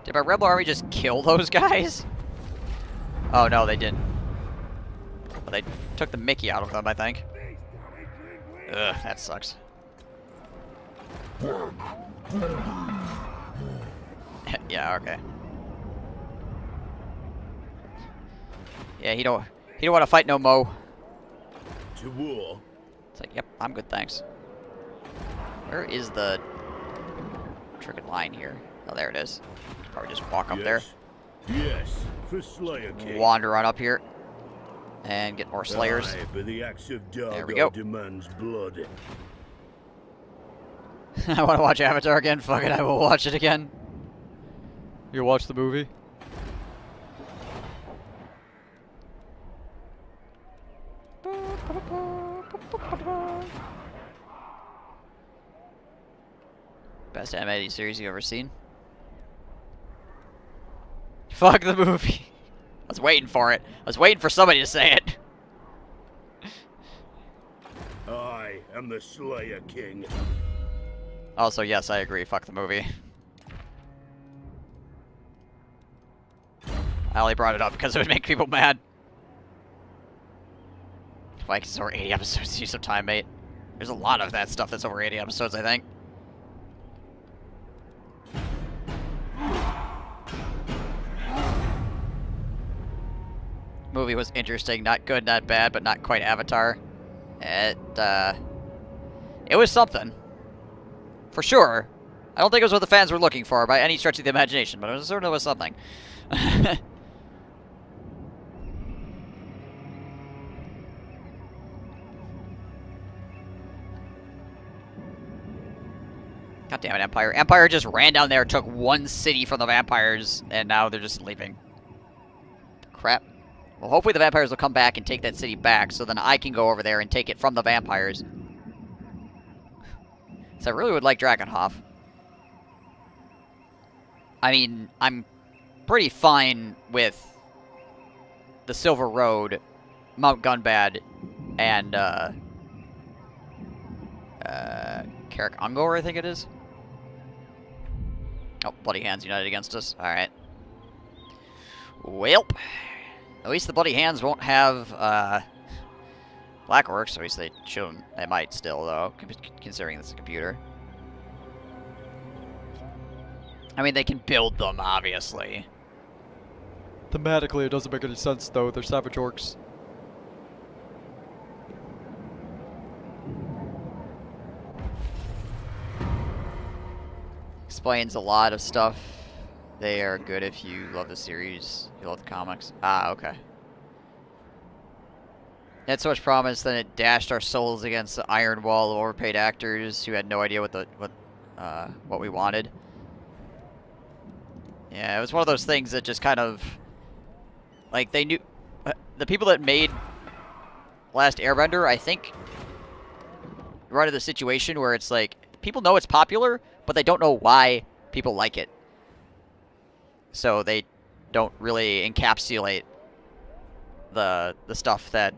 Did my rebel army just kill those guys? Oh no, they didn't. Well, they took the mickey out of them, I think. Ugh, that sucks. Yeah, okay. Yeah, he don't want to fight no mo. To war. It's like, yep, I'm good, thanks. Where is the triggered line here? Oh, there it is. Probably just walk up there. Yes, for Slayer King. Wander on up here. And get more Slayers. Aye, but the axe of There we Dargo go. demands blood. I want to watch Avatar again. Fuck it, I will watch it again. You watch the movie? Best animated series you've ever seen? Fuck the movie. I was waiting for it. I was waiting for somebody to say it. I am the Slayer King. Also, yes, I agree. Fuck the movie. I only brought it up because it would make people mad. Like, it's over 80 episodes. Use some time, mate. There's a lot of that stuff that's over 80 episodes, I think. Movie was interesting. Not good, not bad, but not quite Avatar. It was something. For sure. I don't think it was what the fans were looking for by any stretch of the imagination, but it certainly was something. God damn it, Empire. Empire just ran down there, took one city from the vampires, and now they're just leaving. Crap. Well, hopefully the vampires will come back and take that city back, so then I can go over there and take it from the vampires. So I really would like Drakenhof. I mean, I'm pretty fine with the Silver Road, Mount Gunbad, and Karak Kadrin, I think it is. Oh, Bloody Hands united against us. Alright. Welp. At least the Bloody Hands won't have Black Orcs. At least they shouldn't. They might still, though, considering this is a computer. I mean, they can build them, obviously. Thematically, it doesn't make any sense, though. They're Savage Orcs. Explains a lot of stuff. They are good if you love the series, you love the comics. Ah, okay. It had so much promise, then it dashed our souls against the iron wall of overpaid actors who had no idea what we wanted. Yeah, it was one of those things that just kind of, like, they knew, the people that made Last Airbender, I think, run into the situation where it's like, people know it's popular, but they don't know why people like it. So they don't really encapsulate the stuff that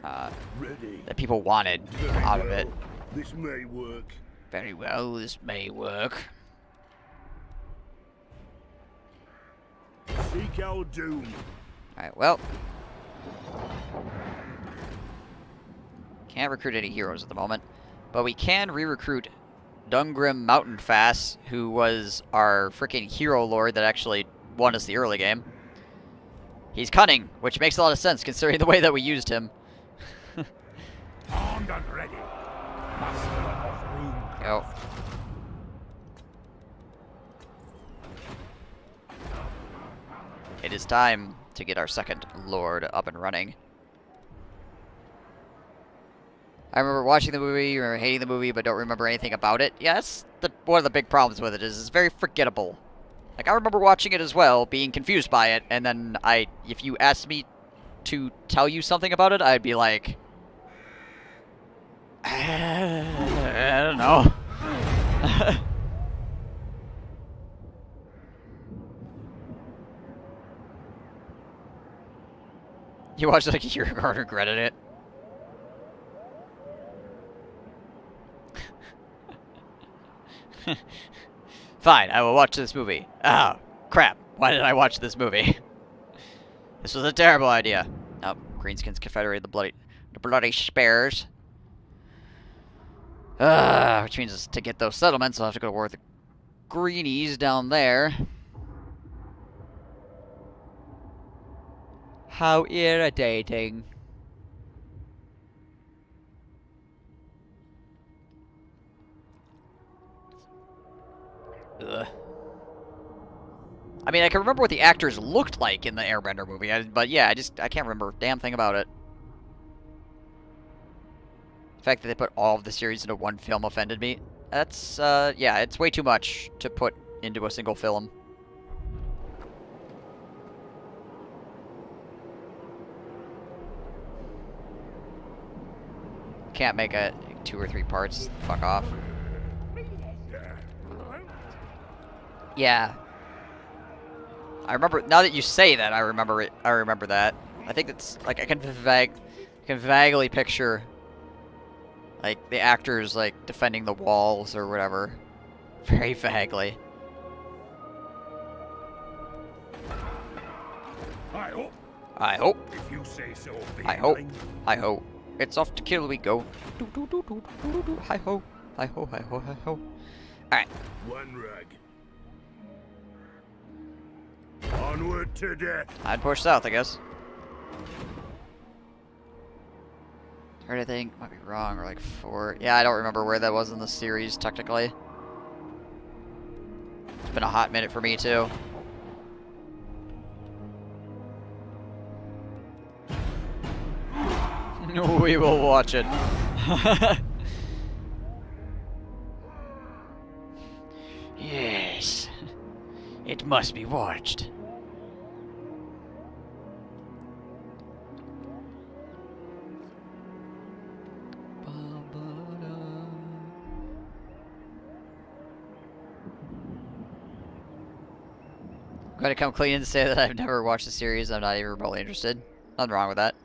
that people wanted out of it. This may work. Very well, this may work. Seek our doom. Alright, well. Can't recruit any heroes at the moment. But we can re-recruit Dungrim Mountainfass, who was our freaking hero lord that actually won us the early game. He's cunning, which makes a lot of sense considering the way that we used him. Armed and ready. Master of Rune. Go. It is time to get our second lord up and running. I remember watching the movie, remember hating the movie, but don't remember anything about it. Yeah, that's one of the big problems with it, is it's very forgettable. Like, I remember watching it as well, being confused by it, and then if you asked me to tell you something about it, I'd be like, I don't know. You watched it like a year ago and regretted it. Fine, I will watch this movie. Oh, crap. Why did I watch this movie? This was a terrible idea. Oh, Greenskins Confederate, the bloody spares. Which means to get those settlements, I'll have to go to war with the greenies down there. How irritating. Ugh. I mean, I can remember what the actors looked like in the Airbender movie, but yeah, I can't remember a damn thing about it. The fact that they put all of the series into one film offended me. That's, yeah, it's way too much to put into a single film. Can't make it 2 or 3 parts. Fuck off. Yeah. I remember, now that you say that, I remember it. I remember that. I think it's, like, I can vaguely picture, like, the actors, like, defending the walls or whatever. Very vaguely. I hope. If you say so, I hope. I hope. It's off to kill we go. Hi ho. Hi ho, hi ho, hi ho. Alright. One rag. Onward to death. I'd push south, I guess. Heard anything? Might be wrong, or like 4. Yeah, I don't remember where that was in the series, technically. It's been a hot minute for me, too. We will watch it. Yes. It must be watched. I'm gonna come clean and say that I've never watched the series. I'm not even remotely interested. Nothing wrong with that.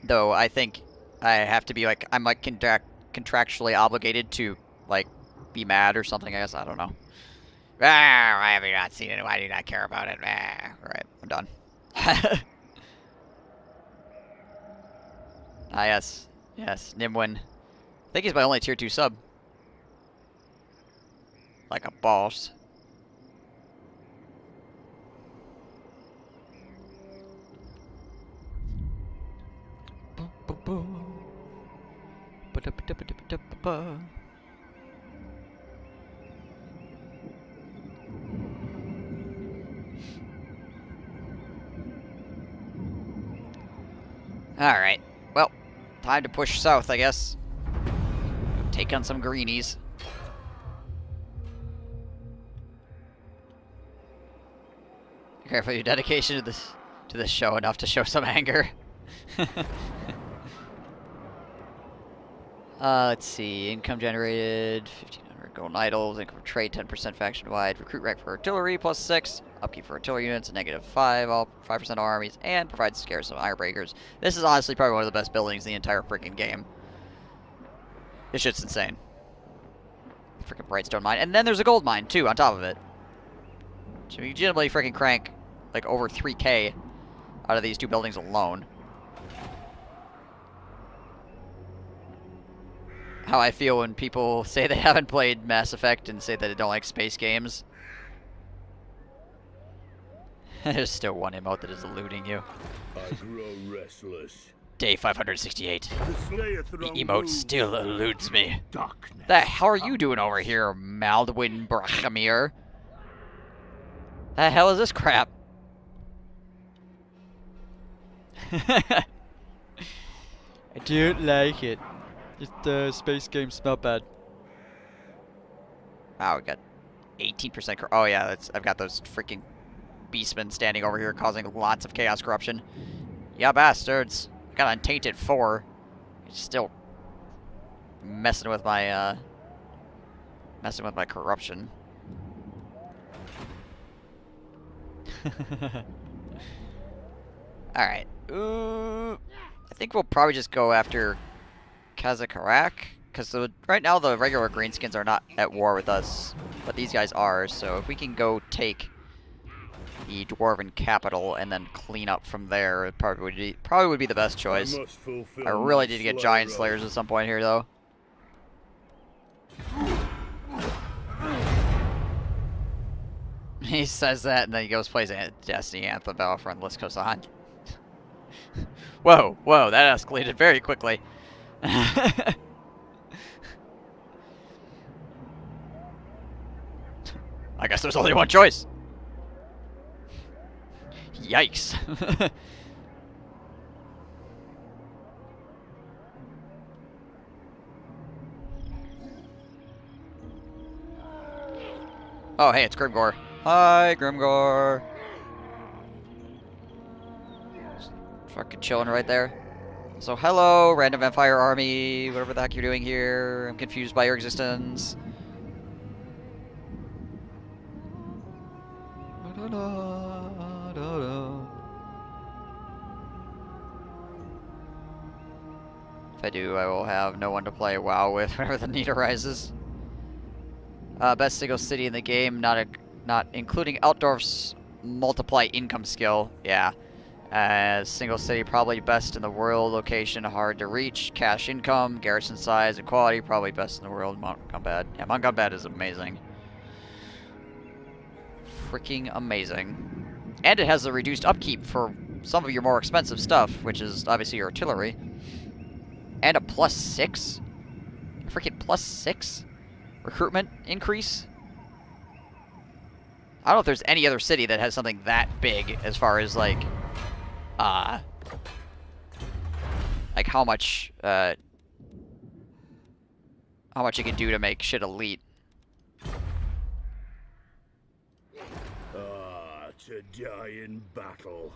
Though I think I have to be like, I'm like contractually obligated to like be mad or something. I guess, I don't know. Ah, why have you not seen it? Why do you not care about it? Ah, alright, I'm done. Ah, yes. Yes, Nimwin. I think he's my only tier 2 sub. Like a boss. Alright. Well, time to push south, I guess. Take on some greenies. Be careful your dedication to this show enough to show some anger. Let's see. Income generated, 1,500 golden idols. Income from trade, 10% faction-wide. Recruit rank for artillery, +6. Upkeep for artillery units, -5. All 5% armies, and provides scarce of ironbreakers. This is honestly probably one of the best buildings in the entire freaking game. This shit's insane. Freaking Brightstone mine. And then there's a gold mine, too, on top of it. So you legitimately freaking crank, like, over 3K out of these 2 buildings alone. How I feel when people say they haven't played Mass Effect and say that they don't like space games. There's still one emote that is eluding you. I grow restless. Day 568. The Slayer The throne emote moves. still eludes me. Darkness. The hell are you doing over here, Maldwin Brachamir? The hell is this crap? I don't like it. The space games not bad. Wow, we got 18%. Oh yeah, I've got those freaking beastmen standing over here causing lots of chaos corruption. Yeah, bastards. I got Untainted 4. It's still messing with my corruption. All right. I think we'll probably just go after Karak? Because right now the regular greenskins are not at war with us, but these guys are. So if we can go take the dwarven capital and then clean up from there, it probably would be the best choice. I really need to get giant slayers at some point here, though. He says that, and then he goes plays a Destiny Anthem Battlefront. List goes on. Whoa, whoa, that escalated very quickly. I guess there's only one choice. Yikes. Oh, hey, it's Grimgor. Hi, Grimgor. Just fucking chilling right there. So, hello, random vampire army, whatever the heck you're doing here. I'm confused by your existence. If I do, I will have no one to play WoW with whenever the need arises. Best single city in the game, not including Altdorf's multiply income skill. Yeah. Single city, probably best in the world. Location, hard to reach. Cash income, garrison size, and quality, probably best in the world. Mount Combat. Yeah, Mount Combat is amazing. Freaking amazing. And it has a reduced upkeep for some of your more expensive stuff, which is obviously your artillery. And a +6? Freaking +6? Recruitment increase? I don't know if there's any other city that has something that big as far as like how much you can do to make shit elite. To die in battle.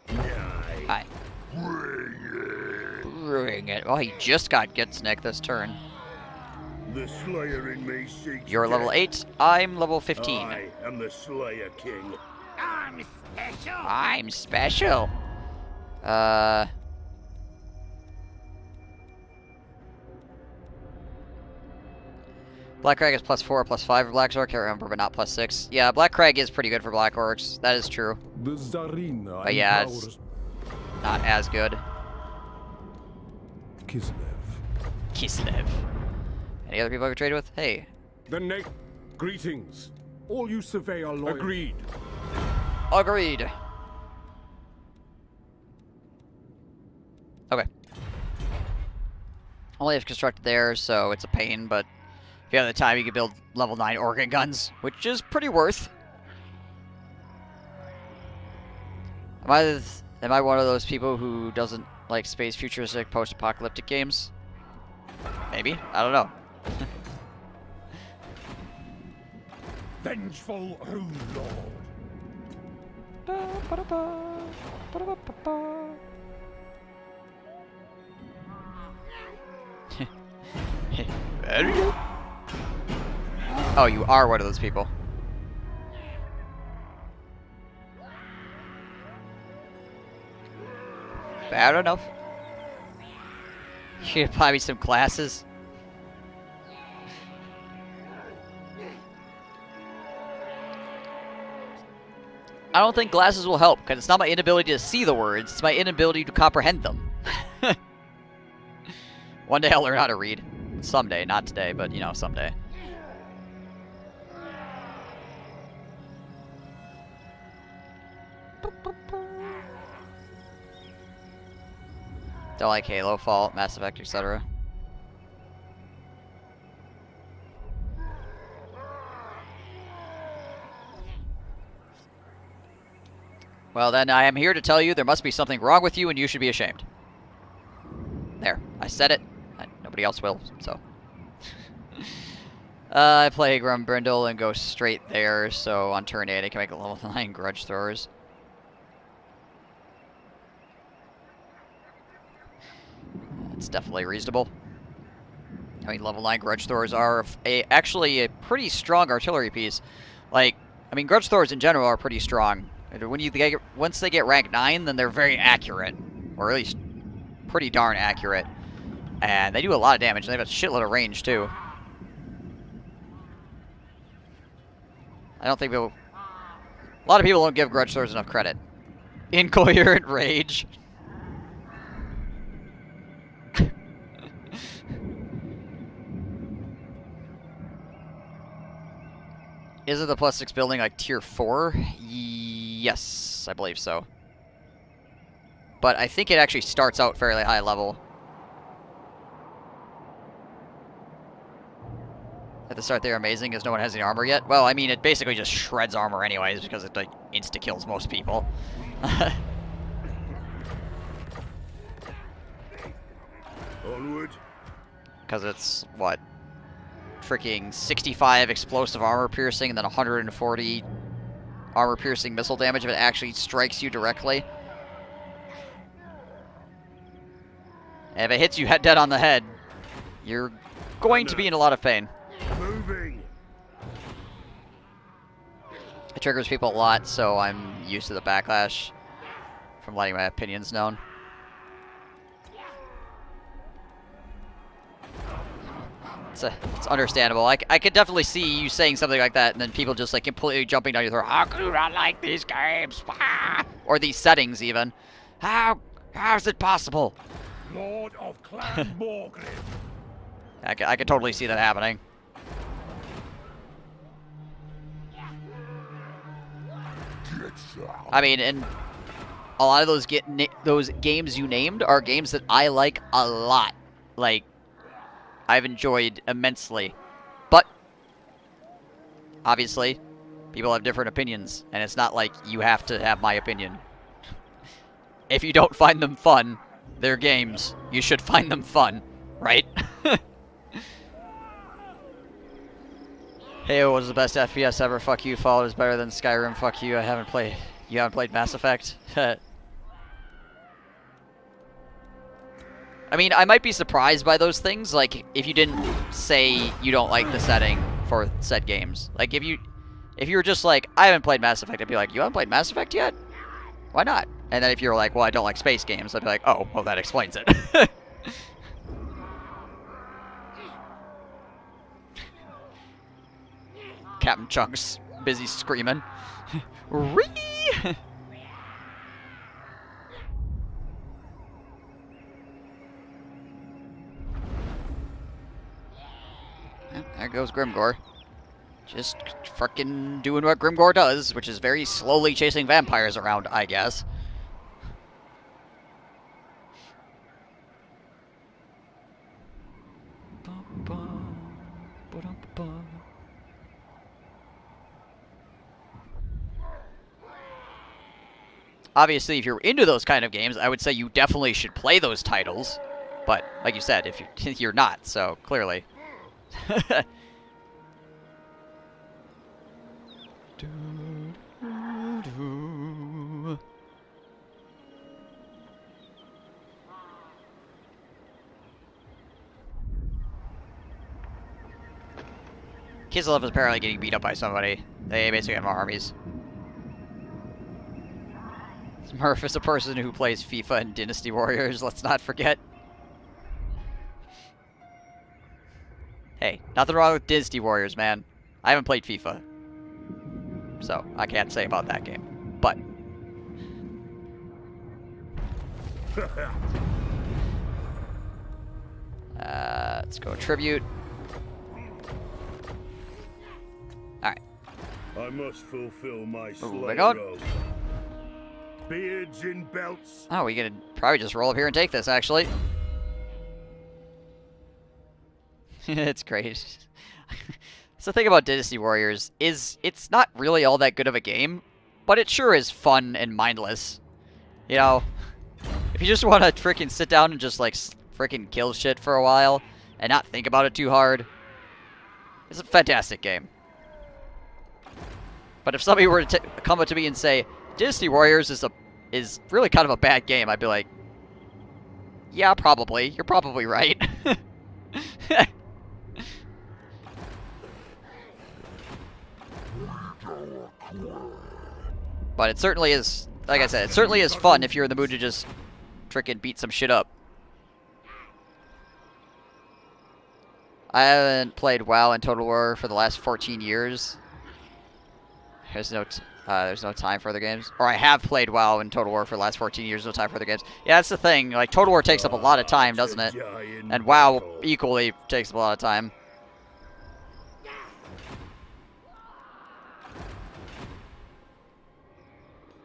Hi. Bring it. Well, he just got Gitsnick this turn. The Slayer in me seeks You're level 8. I'm level 15. I am the Slayer King. I'm special. I'm special. Black Crag is +4, +5 for Black Orc. Can't remember, but not +6. Yeah, Black Crag is pretty good for Black Orcs. That is true. But yeah, it's not as good. Kislev. Any other people I could trade with? Hey. Greetings. All you survey are loyal. Agreed. Agreed. Okay. Only have constructed there, so it's a pain, but if you have the time, you can build level 9 organ guns, which is pretty worth. Am I one of those people who doesn't like space futuristic post-apocalyptic games? Maybe. I don't know. Vengeful Rune Very good. Oh, you are one of those people. Fair enough. You can buy me some glasses. I don't think glasses will help, because it's not my inability to see the words, it's my inability to comprehend them. One day I'll learn how to read. Someday, not today, but, you know, someday. Don't like Halo, Fallout, Mass Effect, etc. Well, then I am here to tell you there must be something wrong with you and you should be ashamed. There, I said it. Nobody else will, so. I play Grumbrindle and go straight there, so on turn 8 I can make a level 9 Grudge Throwers. It's definitely reasonable. I mean, level 9 Grudge Throwers are actually a pretty strong artillery piece. Like, I mean, Grudge Throwers in general are pretty strong. When once they get rank 9, then they're very accurate. Or at least pretty darn accurate. And they do a lot of damage. They have a shitload of range, too. I don't think people... A lot of people don't give grudge swords enough credit. Incoherent rage. Isn't the +6 building like tier 4? Yes, I believe so. But I think it actually starts out fairly high level. At the start they're amazing because no one has any armor yet. Well, I mean, it basically just shreds armor anyways because it like insta-kills most people. Onward. Because it's, what? Freaking 65 explosive armor piercing and then 140 armor piercing missile damage if it actually strikes you directly. And if it hits you dead on the head, you're going to be in a lot of pain. Moving. It triggers people a lot, so I'm used to the backlash from letting my opinions known. It's understandable. I could definitely see you saying something like that, and then people just like completely jumping down your throat. How could you not like these games? Ah! Or these settings, even. How is it possible? Lord of Clan Morgrim. I could totally see that happening. I mean, and a lot of those games you named are games that I like a lot. Like, I've enjoyed immensely. But, obviously, people have different opinions, and it's not like you have to have my opinion. If you don't find them fun, they're games. You should find them fun, right? Halo was the best FPS ever. Fuck you. Fallout is better than Skyrim. Fuck you. You haven't played Mass Effect. I mean, I might be surprised by those things, like, if you didn't say you don't like the setting for said games. Like, if you were just like, I haven't played Mass Effect, I'd be like, you haven't played Mass Effect yet? Why not? And then if you're like, well, I don't like space games, I'd be like, oh, well, that explains it. Captain Chunk's busy screaming. Ree! There goes Grimgor. Just frickin' doing what Grimgor does, which is very slowly chasing vampires around, I guess. Obviously, if you're into those kind of games, I would say you definitely should play those titles. But, like you said, if you're not, so clearly. Kislev is apparently getting beat up by somebody. They basically have armies. Smurf is a person who plays FIFA and Dynasty Warriors, let's not forget. Hey, nothing wrong with Dynasty Warriors, man. I haven't played FIFA, so I can't say about that game. But let's go tribute. All right. I must fulfill my Moving on. oath. Beards in belts. Oh, we could probably just roll up here and take this, actually. It's great. So the thing about Dynasty Warriors is it's not really all that good of a game, but it sure is fun and mindless. You know, if you just want to freaking sit down and just like freaking kill shit for a while and not think about it too hard, it's a fantastic game. But if somebody were to come up to me and say, Dynasty Warriors is really kind of a bad game, I'd be like, yeah, probably. You're probably right. But it certainly is, like I said, it certainly is fun if you're in the mood to just frickin' beat some shit up. I haven't played WoW and Total War for the last 14 years. There's no time for other games. Or I have played WoW and Total War for the last 14 years, no time for other games. Yeah, that's the thing. Like, Total War takes up a lot of time, doesn't it? And WoW equally takes up a lot of time.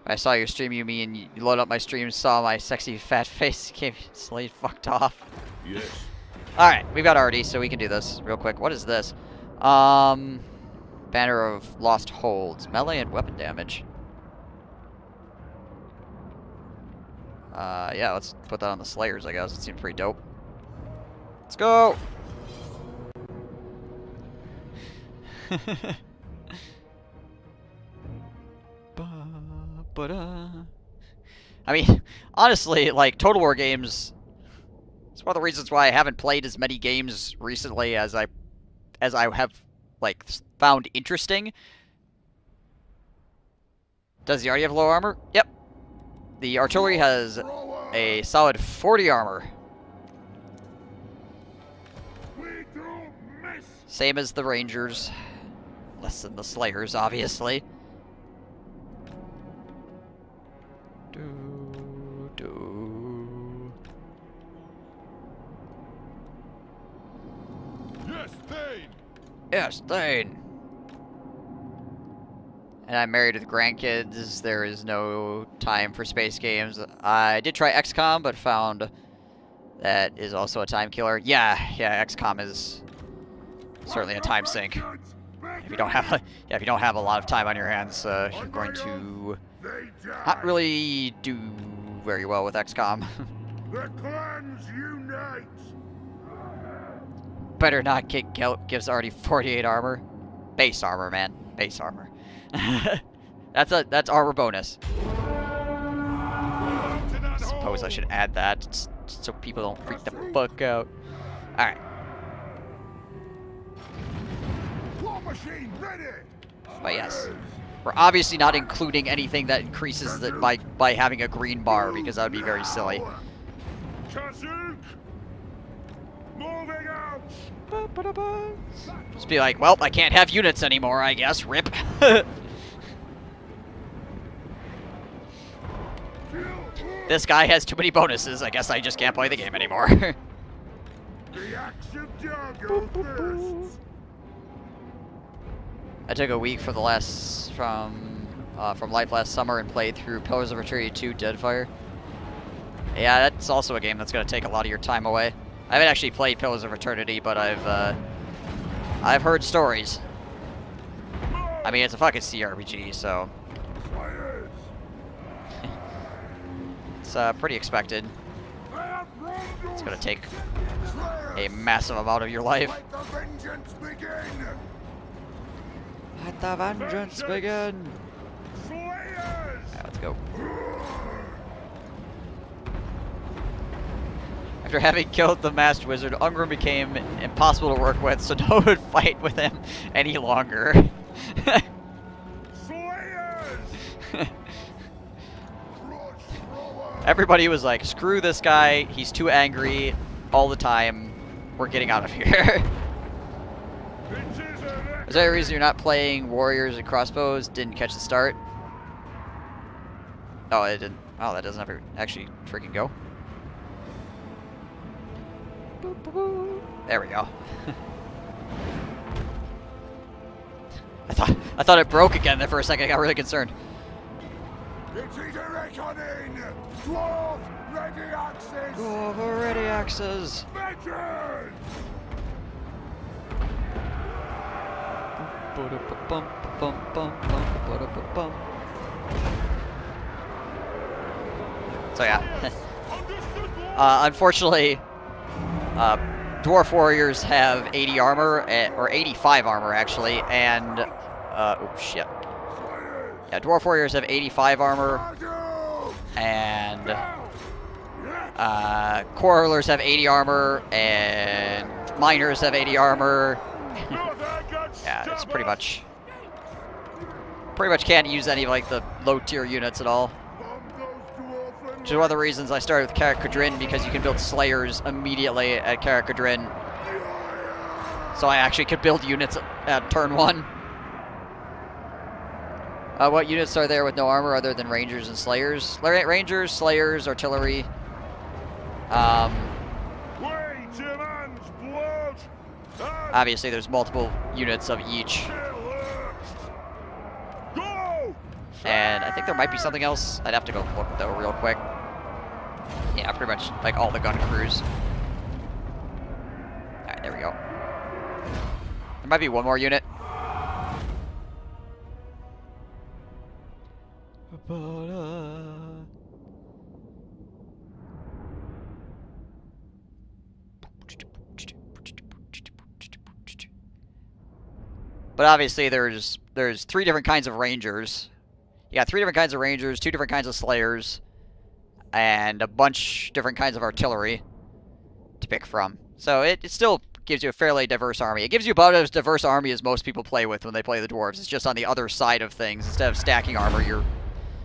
I saw your stream, you mean you load up my stream, saw my sexy fat face, came slate fucked off. Yes. Alright, we've got RD, so we can do this real quick. What is this? Banner of Lost Holds. Melee and weapon damage. Yeah, let's put that on the Slayers, I guess. It seems pretty dope. Let's go! I mean, honestly, like, Total War games, it's one of the reasons why I haven't played as many games recently as I have, like, found interesting. Does he already have low armor? Yep. The artillery has a solid 40 armor. Same as the Rangers. Less than the Slayers, obviously. Yes, Thane. Yes, Thane. And I'm married with grandkids. There is no time for space games. I did try XCOM, but found that is also a time killer. Yeah, XCOM is certainly a time sink. If you don't have a lot of time on your hands, you're going to not really do very well with XCOM. The clans unite. Better not get gives already 48 armor. Base armor, man. Base armor. That's armor bonus. I suppose I should add that so people don't freak the fuck out. Alright. But yes. We're obviously not including anything that increases it by having a green bar, because that would be very silly. Moving out. Just be like, well, I can't have units anymore, I guess. RIP. This guy has too many bonuses. I guess I just can't play the game anymore. The axe of Jargo thirsts. I took a week from life last summer and played through Pillars of Eternity 2 Deadfire. Yeah, that's also a game that's going to take a lot of your time away. I haven't actually played Pillars of Eternity, but I've heard stories. I mean, it's a fucking CRPG, so it's pretty expected. It's going to take a massive amount of your life. Let the vengeance begin. Let the vengeance begin. Slayers. Alright, let's go. After having killed the Masked Wizard, Ungrim became impossible to work with, so no one would fight with him any longer. Slayers. Everybody was like, screw this guy, he's too angry all the time, we're getting out of here. Is there a reason you're not playing Warriors and Crossbows? Didn't catch the start? Oh, it didn't. Oh, that doesn't ever actually freaking go. There we go. I thought it broke again there for a second. I got really concerned. It's either reckoning. Dwarf ready axes. Dwarf ready axes. Veterans. So yeah. Unfortunately, Dwarf Warriors have 80 armor, or 85 armor actually, and oops, shit. Yeah, Dwarf Warriors have 85 armor, and Quarrelers have 80 armor, and Miners have 80 armor. Yeah, it's pretty much can't use any of like the low tier units at all. Which is one of the reasons I started with Karak Kadrin, because you can build Slayers immediately at Karak Kadrin. So I actually could build units at turn 1. What units are there with no armor other than Rangers and Slayers? Rangers, Slayers, Artillery. Wait, your man's blood! Obviously, there's multiple units of each. Go! And I think there might be something else. I'd have to go look, though, real quick. Yeah, pretty much like all the gun crews. Alright, there we go. There might be one more unit. But obviously there's 3 different kinds of Rangers. You got 3 different kinds of Rangers, 2 different kinds of Slayers, and a bunch different kinds of artillery to pick from. So it still gives you a fairly diverse army. It gives you about as diverse army as most people play with when they play the dwarves. It's just on the other side of things. Instead of stacking armor, you're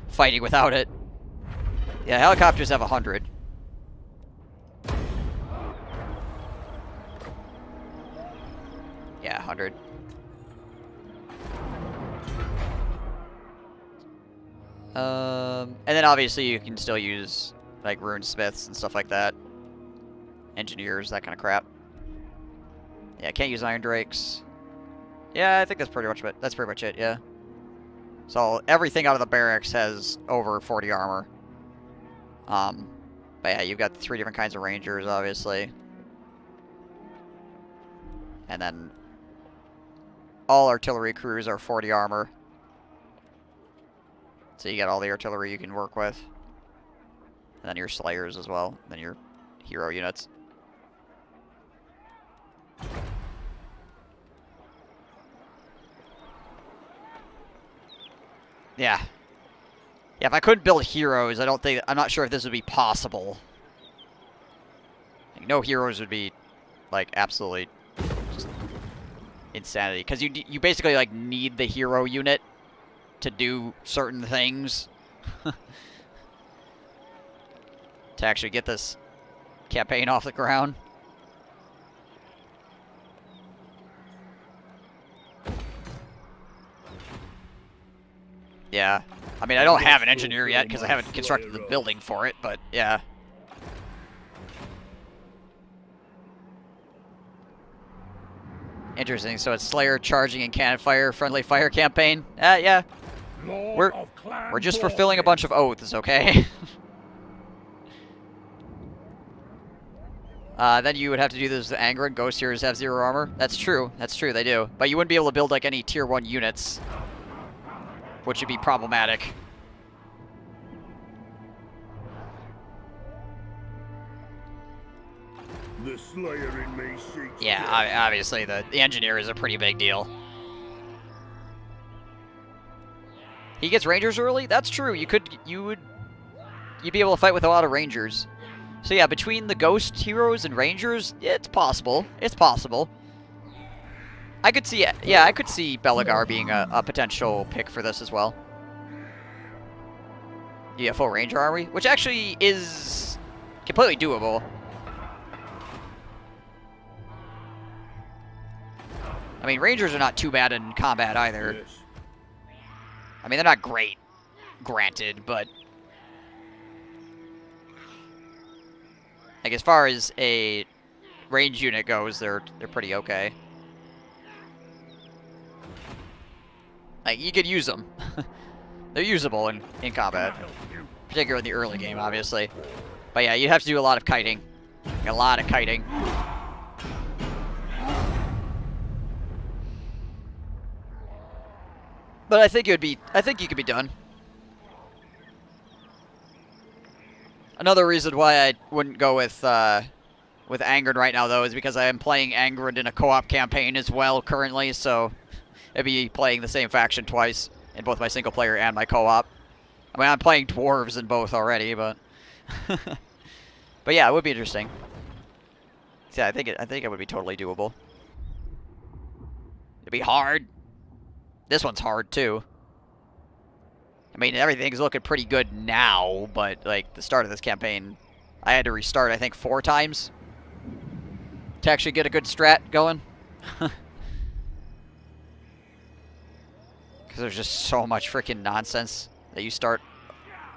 fighting without it. Yeah, helicopters have 100. Yeah, 100. And then obviously you can still use like rune smiths and stuff like that. Engineers, that kind of crap. Yeah, can't use iron drakes. Yeah, I think that's pretty much it. That's pretty much it, yeah. So everything out of the barracks has over 40 armor. But yeah, you've got 3 different kinds of rangers, obviously. And then all artillery crews are 40 armor. So you get all the artillery you can work with. And then your slayers as well. And then your hero units. Yeah. Yeah, if I couldn't build heroes, I'm not sure if this would be possible. Like, no heroes would be, like, absolutely just insanity. Because you basically, like, need the hero unit to do certain things. To actually get this campaign off the ground. Yeah. I mean, I don't have an engineer yet because I haven't constructed the building for it, but yeah. Interesting. So it's Slayer, charging, and cannon fire, friendly fire campaign. Yeah. We're just fulfilling a bunch of oaths, okay? Then you would have to do this with Anger, and Ghost Heroes have 0 armor. That's true, they do. But you wouldn't be able to build, like, any tier 1 units, which would be problematic. The Slayer in me seeks Yeah, obviously the engineer is a pretty big deal. He gets rangers early? That's true. You'd be able to fight with a lot of rangers. So yeah, between the ghost heroes and rangers, it's possible. It's possible. I could see it. Yeah, I could see Belagar being a potential pick for this as well. UFO Ranger army, which actually is completely doable. I mean, Rangers are not too bad in combat either. Yes. I mean, they're not great, granted, but like as far as a range unit goes, they're pretty okay. Like, you could use them. They're usable in combat, particularly in the early game, obviously. But yeah, you'd have to do a lot of kiting. A lot of kiting. But I think you could be done. Another reason why I wouldn't go with Angren right now, though, is because I am playing Angren in a co-op campaign as well currently, so I'd be playing the same faction twice in both my single player and my co-op. I mean, I'm playing dwarves in both already, but but yeah, it would be interesting. Yeah, I think it would be totally doable. It'd be hard. This one's hard too. I mean, everything's looking pretty good now, but like the start of this campaign, I had to restart I think 4 times to actually get a good strat going. Because there's just so much freaking nonsense that you start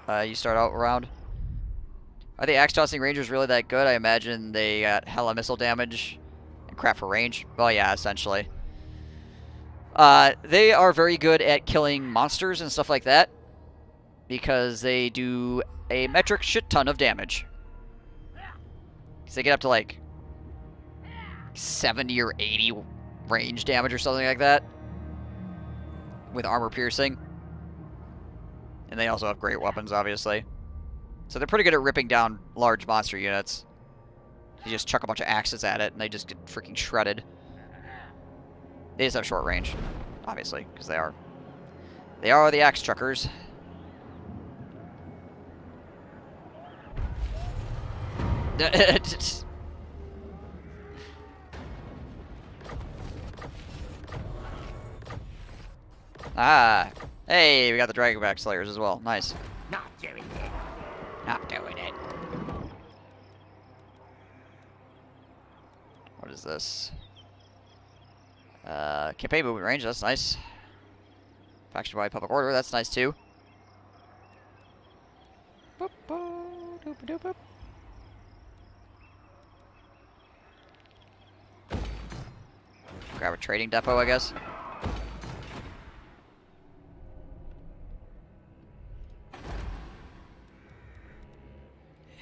out around. Are the axe tossing rangers really that good? I imagine they got hella missile damage and crap for range. Well, yeah, essentially. They are very good at killing monsters and stuff like that because they do a metric shit ton of damage. Because they get up to like 70 or 80 range damage or something like that with armor piercing. And they also have great weapons, obviously. So they're pretty good at ripping down large monster units. You just chuck a bunch of axes at it and they just get freaking shredded. They just have short range, obviously, because they are the axe chuckers. Ah, hey, we got the Dragonback Slayers as well. Nice. Not doing it. Not doing it. What is this? Campaign movement range, that's nice. Faction-wide public order, that's nice too. Boop, boop, doop, doop, boop. Grab a trading depot, I guess.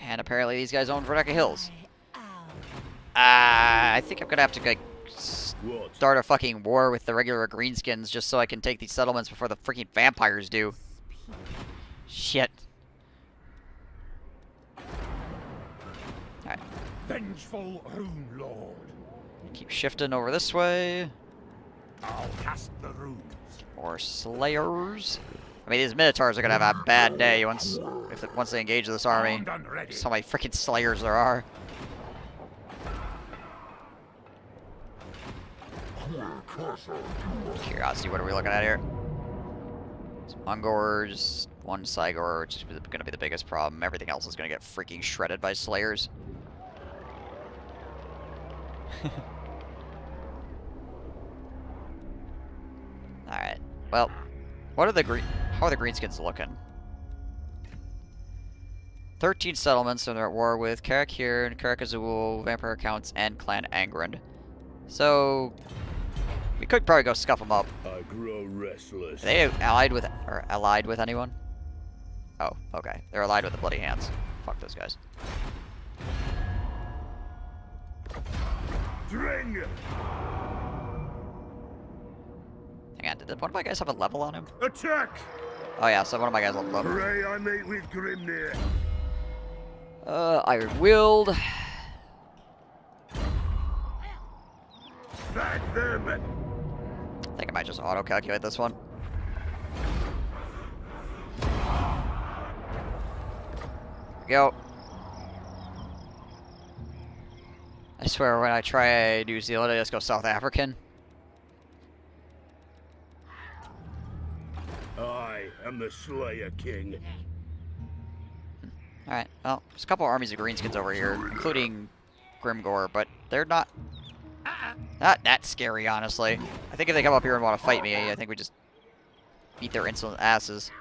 And apparently these guys own Verdeca Hills. I think I'm gonna have to like start a fucking war with the regular greenskins just so I can take these settlements before the freaking vampires do. Shit. Alright. Vengeful Rune Lord. Keep shifting over this way. I'll cast the runes. More slayers. I mean, these minotaurs are gonna have a bad day once they engage this army. Armed and ready. Just how many freaking slayers there are. Curiosity, what are we looking at here? Some Ungors, one Cygor, which is gonna be the biggest problem. Everything else is gonna get freaking shredded by slayers. Alright. Well, how are the greenskins looking? 13 settlements, and they're at war with Karak Kadrin, Karak Vampire Counts, and Clan Angrand. So we could probably go scuff them up. I grow restless. Are they allied with anyone? Oh, okay. They're allied with the Bloody Hands. Fuck those guys. Dring! Hang on, did one of my guys have a level on him? Attack! Oh yeah, so one of my guys leveled up. Pray I meet with Grimnir. Iron Willed. Back them! I think I might just auto-calculate this one. There we go. I swear when I try New Zealand, I just go South African. I am the Slayer King. Alright, well, there's a couple armies of greenskins over here, including Grimgore, but they're not that scary, honestly. I think if they come up here and want to fight me, I think we just beat their insolent asses.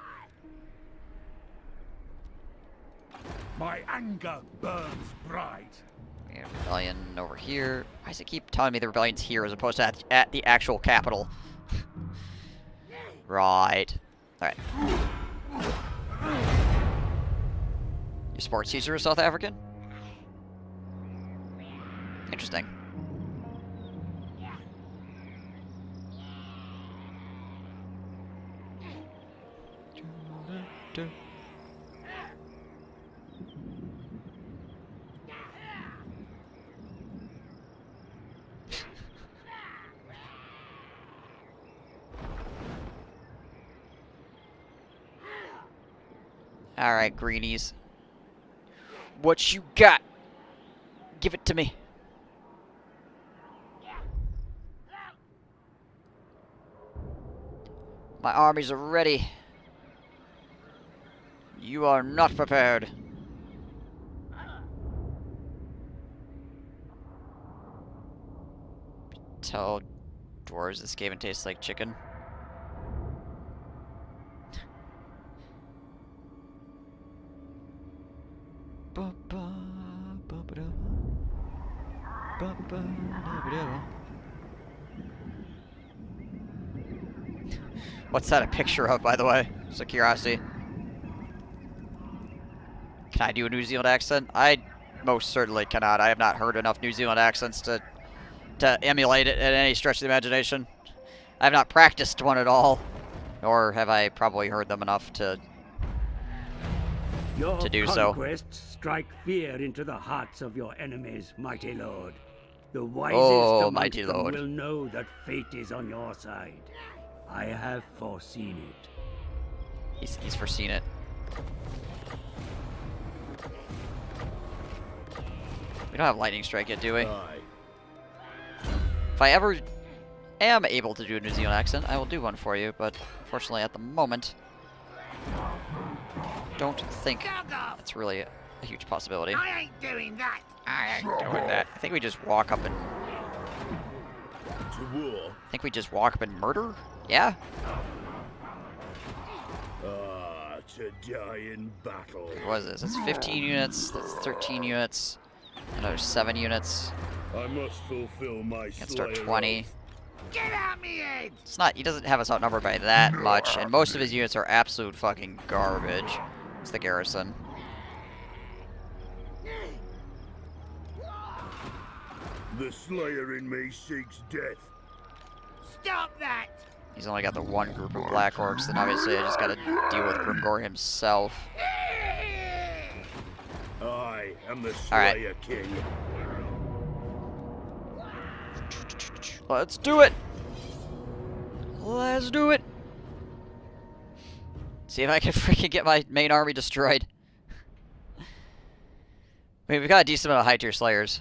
My anger burns bright. We have rebellion over here. Why does it keep telling me the rebellion's here as opposed to at the actual capital? Right. Alright. Your sports teacher is South African? Interesting. Alright, greenies. What you got? Give it to me. My armies are ready. You are not prepared. tell dwarves this game tastes like chicken. What's that a picture of, by the way? Just a curiosity. Can I do a New Zealand accent? I most certainly cannot. I have not heard enough New Zealand accents to emulate it at any stretch of the imagination. I have not practiced one at all, nor have I probably heard them enough to do so. Your conquests strike fear into the hearts of your enemies, mighty lord. The wisest amongst mighty them lord. will know that fate is on your side. I have foreseen it. He's foreseen it. We don't have lightning strike yet, do we? Aye. If I ever am able to do a New Zealand accent, I will do one for you, but unfortunately at the moment, don't think Fuck off. that's really a huge possibility. I ain't doing that. I ain't doing that. I think we just walk up and murder? Yeah? Ah, to die in battle. What is this? That's 15 units, that's 13 units, another 7 units. I must fulfill my Against our Slayer 20. oath. Get out me head. It's not, he doesn't have us outnumbered by that much, and most of his units are absolute fucking garbage. It's the garrison. The Slayer in me seeks death. Stop that. He's only got the one group of Black Orcs, then obviously I just gotta deal with Grimgor himself. I am the Alright. Slayer King. Let's do it! Let's do it! See if I can freaking get my main army destroyed. I mean, we've got a decent amount of high tier slayers.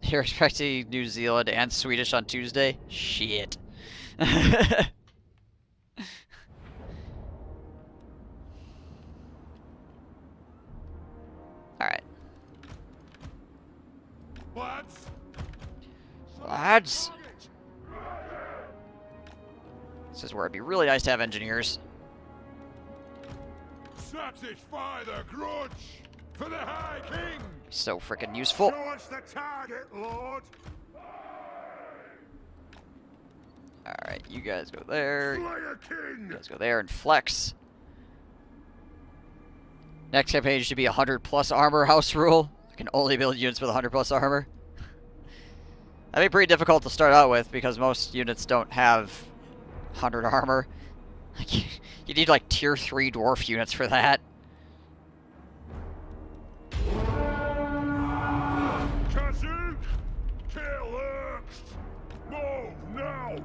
You're expecting New Zealand and Swedish on Tuesday? Shit. Alright. Lads! This is where it'd be really nice to have engineers. Satisfy the grudge for the High King. So freaking useful. Show us the target, Lord. Alright, you guys go there. Slayer You King! guys go there and flex. Next campaign should be 100 plus armor house rule. I can only build units with 100 plus armor. That'd be pretty difficult to start out with because most units don't have 100 armor. Like, you need like tier 3 dwarf units for that. Kazoo, kill next. Move now.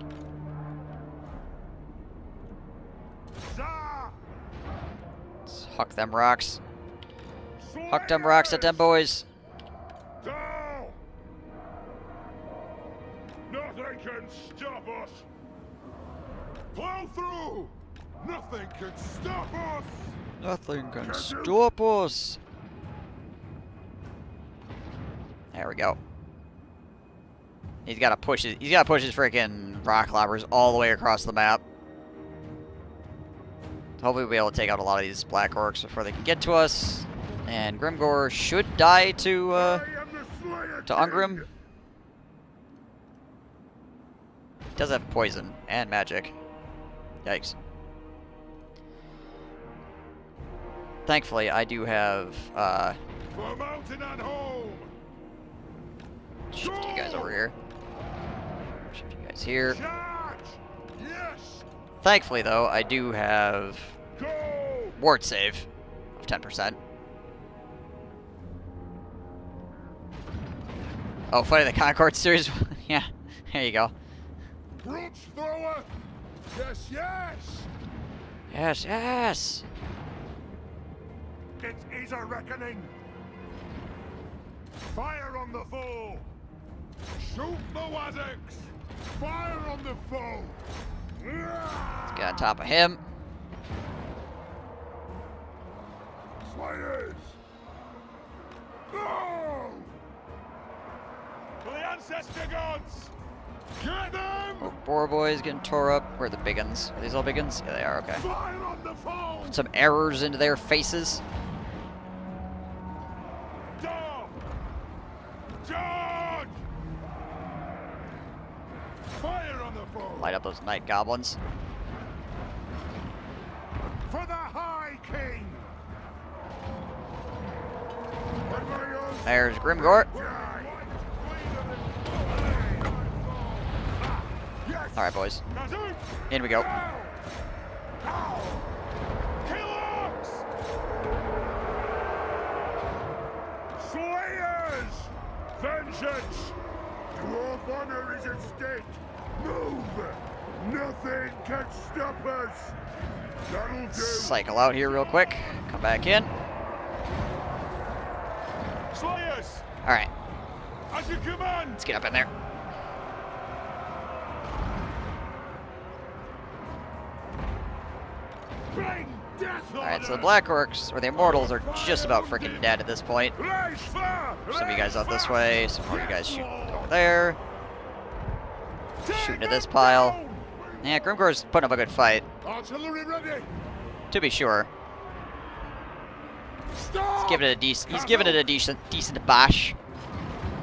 Za. Let's huck them rocks. Huck them rocks at them boys. Down. Nothing can stop us. Plow through. Nothing can stop us. Nothing can stop us. There we go. He's gotta push his freaking rock lobbers all the way across the map. Hopefully we'll be able to take out a lot of these Black Orcs before they can get to us. And Grimgor should die to I am the Slayer Ungrim. King. He does have poison and magic. Yikes. Thankfully, I do have, For mountain and home. shift you guys over here. Shift you guys here. Charge. Yes. Thankfully, though, I do have Go. ward save of 10%. Oh, Fight of the Concord series? Yeah, there you go. Grudge thrower. Yes, yes. Yes, yes! It is a reckoning. Fire on the foe. Shoot the Wazzix. Fire on the foe. Let's get on top of him. Slayers! No! For the ancestor gods! Get them! Oh, Boar Boy's getting tore up. Where are the big uns? Are these all big uns? Yeah, they are, okay. Fire on the foe! Put some arrows into their faces. Down! Charge! Fire on the foe! Light up those night goblins. For the High King! There's Grimgor. Alright, boys. In we go. Slayers! Vengeance! Dwarf honor is at stake. Move! Nothing can stop us. That'll do. Cycle out here real quick. Come back in. Slayers! Alright, As you command! let's get up in there. Bring death on Alright, so the them! Black Orcs, or the Immortals, are just about freaking dead at this point. Blaze fire! Some of you guys out this way, some more of you guys shooting over there. Shooting to this pile. Yeah, Grimgor's putting up a good fight, Artillery ready! to be sure. Stop! He's giving it a decent bash.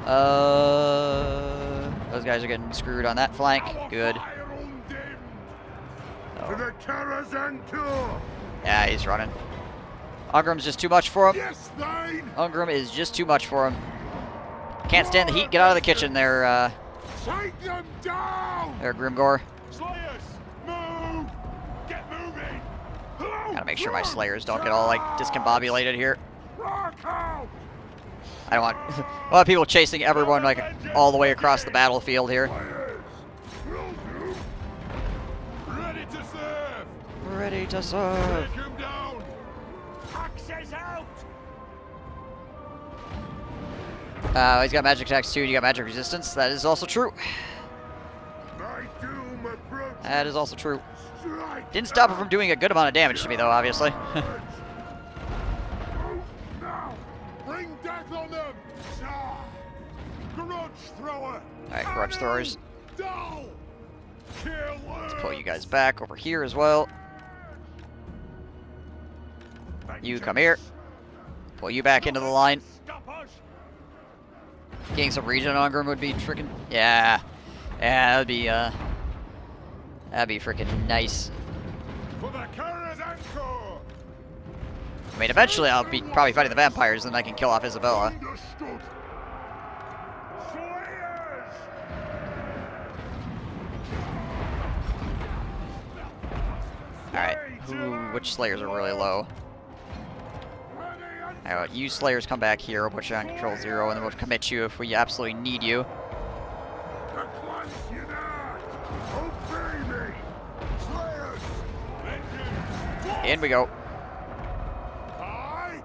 Those guys are getting screwed on that flank. Good. Fire undimmed! To the Karazantur. Yeah, he's running. Ungrim's just too much for him. Yes, Thane! Ungrim is just too much for him. Can't stand the heat. Get out of the kitchen there, Take them down! Grimgor. Slayers, move! Get moving! Gotta make sure my Slayers don't get all, like, discombobulated here. Rock out! I don't want a lot of people chasing everyone, like, all the way across the battlefield here. Will do. Ready to serve! Ready to serve. Take him down! Axes out! He's got magic attacks too, and you got magic resistance. That is also true. My doom approaches. That is also true. Strike. Didn't stop him from doing a good amount of damage to me, though, obviously. Now! Bring death on them! Grudge thrower! Alright, grudge throwers. Dull! Killers! Pull you guys back over here as well. You come here. Pull you back into the line. Stop us! Getting some regen on Grim would be freaking. Yeah. Yeah, that'd be freaking nice. For the Karazantur! I mean, eventually I'll be probably fighting the vampires, and I can kill off Isabella. Understood! Slayers! Alright, which Slayers are really low? Alright, you Slayers come back here, we'll put you on control 0, and then we'll commit you if we absolutely need you. The clans unite. Obey me. Slayers. In we go. Aye!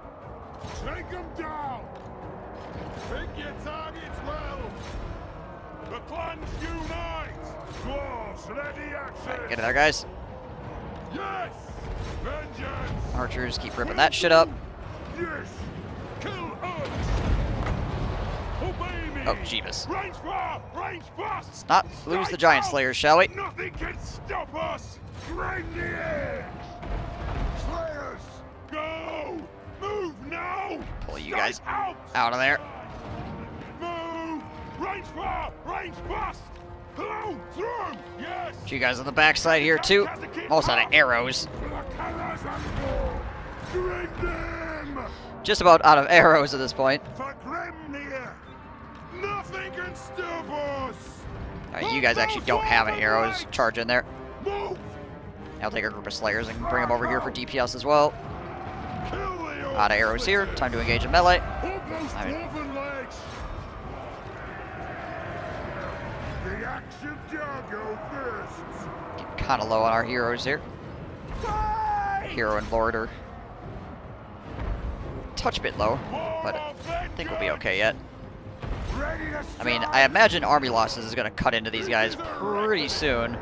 Take them down! Pick your targets well! The clans unite! Dwarves, ready action! Alright, get in there, guys. Yes! Vengeance! Archers, keep ripping that shit up. Yes! Kill us! Obey me! Oh, Jeebus. Range fire! Range fast! Let's not lose the Giant Slayers, shall we? Nothing can stop us! Bring the edge. Slayers. Go! Move now! Pull you Stay guys out! out of there. Move! Range fire! Range fast! Hello! Through! Yes! You guys on the backside here, too. Almost out of arrows. For the Karazantur! Bring them. Just about out of arrows at this point. For Grimnir! Nothing can stop us! Alright, you guys actually don't have any arrows. Charge in there. Move! I'll take a group of Slayers and bring them over here for DPS as well. Kill the Out of arrows here. Time to engage in melee. Almost I mean- dwarven legs! The axe of Jargo thirsts. Getting kind of low on our heroes here. Hero and Lord are a touch bit low, but I think we'll be okay yet. Ready to I mean, I imagine army losses is going to cut into these guys pretty soon.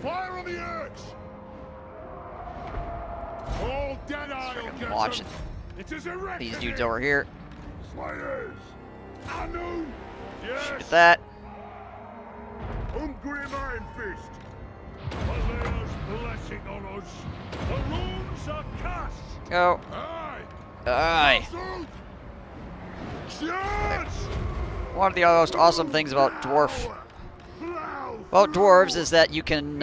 Fire on the edge! All dead eye will get Launch them. It is a reckoning. These dudes over here. Slayers! Anu! Yes! Shoot at that. Ungrim Iron Fist! Valea's blessing on us. The runes are cast. Go. Aye! Aye. Charge! One of the most awesome things about dwarves is that you can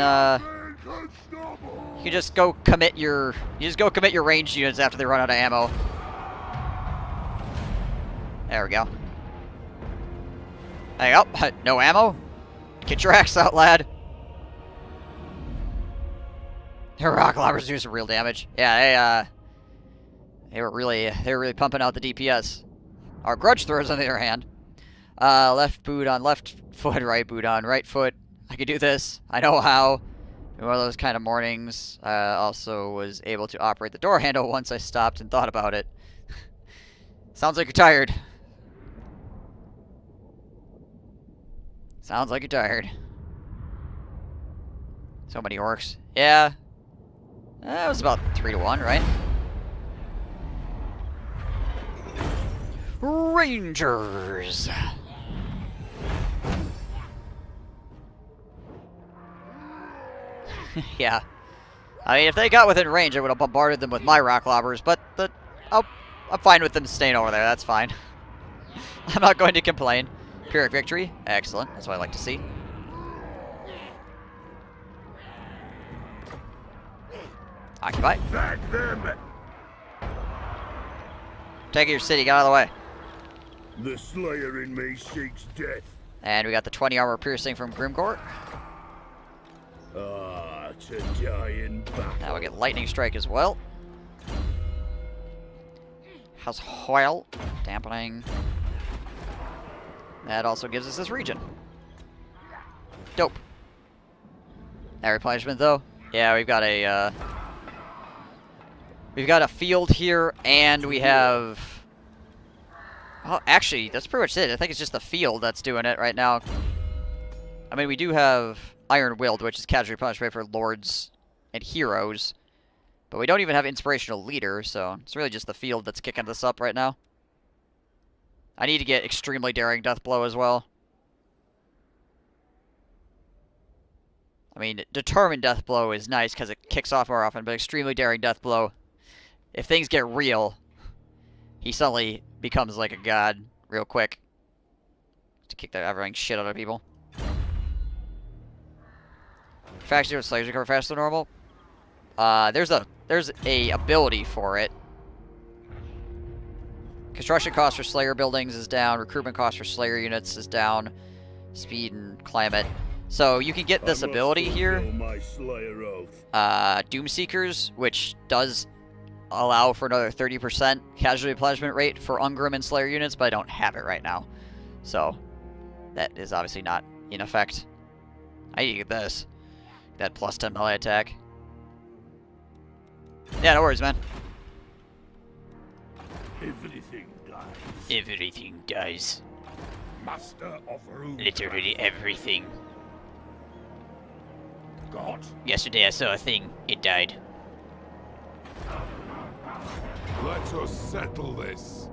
you just go commit your ranged units after they run out of ammo. There we go. Hey, oh, no ammo? Get your axe out, lad. Their rock lobbers do some real damage. Yeah, they were really pumping out the DPS. Our grudge throwers, on the other hand, left boot on left foot, right boot on right foot. I could do this. I know how. In one of those kind of mornings, also was able to operate the door handle once I stopped and thought about it. Sounds like you're tired. Sounds like you're tired. So many orcs. Yeah. It was about 3 to 1, right? Rangers! Yeah. I mean, if they got within range, I would have bombarded them with my rock lobbers, but I'm fine with them staying over there. That's fine. I'm not going to complain. Pyrrhic victory. Excellent. That's what I like to see. Occupy. Back them! Take your city. Get out of the way. The Slayer in me seeks death. And we got the 20 armor piercing from Grimcourt. Ah, to die in battle. Now we get lightning strike as well. How's Hoyle? Dampening. That also gives us this region. Dope. That replenishment though? Yeah, we've got a field here, and we have... Oh, actually, that's pretty much it. I think it's just the field that's doing it right now. I mean, we do have Iron Willed, which is casualty replenishment for lords and heroes. But we don't even have Inspirational Leader, so it's really just the field that's kicking this up right now. I need to get Extremely Daring Deathblow as well. I mean, Determined Deathblow is nice because it kicks off more often, but Extremely Daring Deathblow, if things get real, he suddenly becomes like a god real quick. To kick the ever-loving shit out of people. Faction with Slayers recover faster than normal. There's a ability for it. Construction cost for Slayer buildings is down. Recruitment cost for Slayer units is down. Speed and climate. So you can get this ability here. Doomseekers, which does allow for another 30% casualty replenishment rate for Ungrim and Slayer units, but I don't have it right now. So that is obviously not in effect. I need to get this. That plus 10 melee attack. Yeah, no worries, man. Everything dies. Everything dies. Master of runes. Literally everything. God. Yesterday I saw a thing. It died. Let us settle this.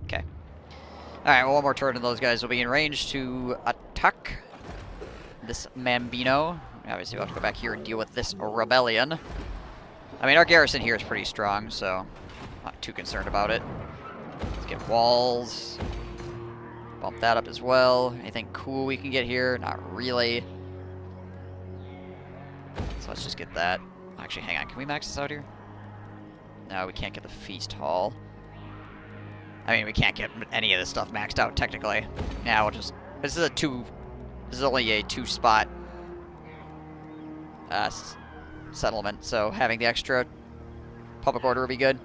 Okay. Alright, well, one more turn and those guys will be in range to attack this Mambino. Obviously, we'll have to go back here and deal with this rebellion. I mean, our garrison here is pretty strong, so not too concerned about it. Let's get walls. Bump that up as well. Anything cool we can get here? Not really. So let's just get that. Actually, hang on. Can we max this out here? No, we can't get the feast hall. I mean, we can't get any of this stuff maxed out, technically. Yeah, we'll just... This is only a 2-spot settlement, so having the extra public order would be good.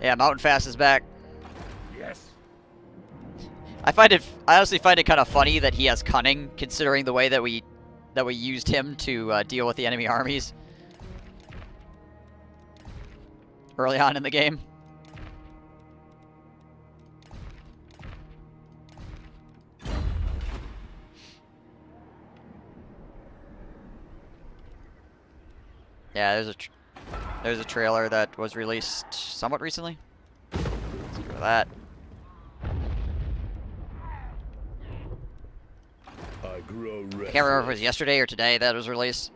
Yeah, Mountain Fast is back. Yes. I honestly find it kind of funny that he has cunning, considering the way that we used him to deal with the enemy armies early on in the game. there's a trailer that was released somewhat recently. Let's go to that. I grow I can't remember if it was yesterday or today that it was released.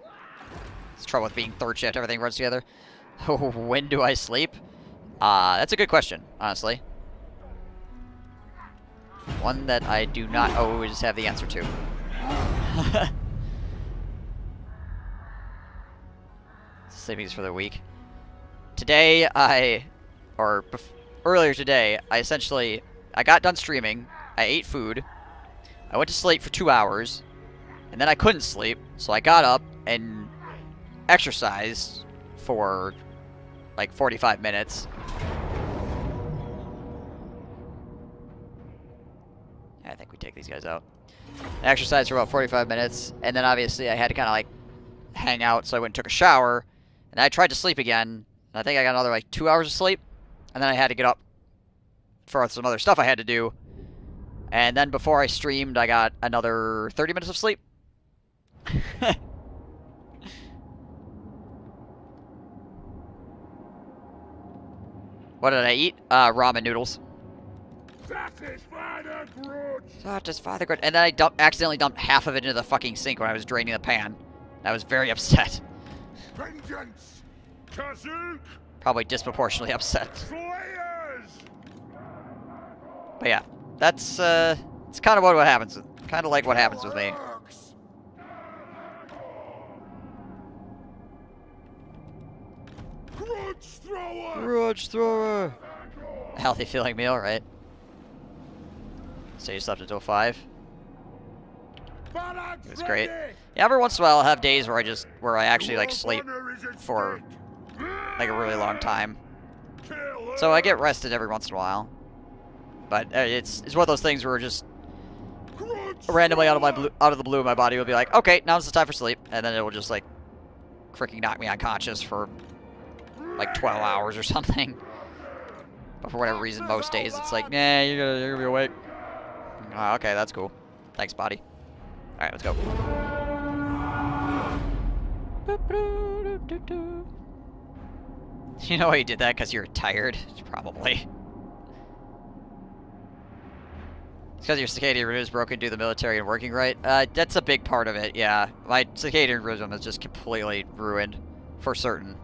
It's trouble with being third shift, everything runs together. When do I sleep? That's a good question, honestly. One that I do not always have the answer to. Sleepings for the week. Today, earlier today, I got done streaming, I ate food, I went to sleep for 2 hours, and then I couldn't sleep, so I got up and exercised for like 45 minutes. I think we take these guys out. I exercised for about 45 minutes, and then obviously I had to kind of like hang out, so I went and took a shower, and I tried to sleep again, and I think I got another like 2 hours of sleep, and then I had to get up for some other stuff I had to do, and then before I streamed, I got another 30 minutes of sleep. What did I eat? Ramen noodles. Satisfy the grudge. Satisfy the grudge. And then I accidentally dumped half of it into the fucking sink when I was draining the pan. I was very upset. Vengeance. Kazook! Probably disproportionately upset. Slayers! But yeah, that's it's kind of what happens. Kind of like what happens with me. Works. Grudge thrower. Grudge thrower. A healthy feeling meal, right? So you slept until 5. It was great. Yeah, every once in a while I'll have days where I actually like sleep for like a really long time. So I get rested every once in a while. But it's one of those things where just randomly out of the blue my body will be like, okay, now's the time for sleep, and then it will just like freaking knock me unconscious for like 12 hours or something. But for whatever reason, most days it's like, nah, you're gonna be awake. Oh, okay, that's cool. Thanks, body. All right, let's go. You know why you did that? Because you're tired? Probably. It's because your circadian rhythm is broken due to the military and working right? That's a big part of it, yeah. My circadian rhythm is just completely ruined. For certain.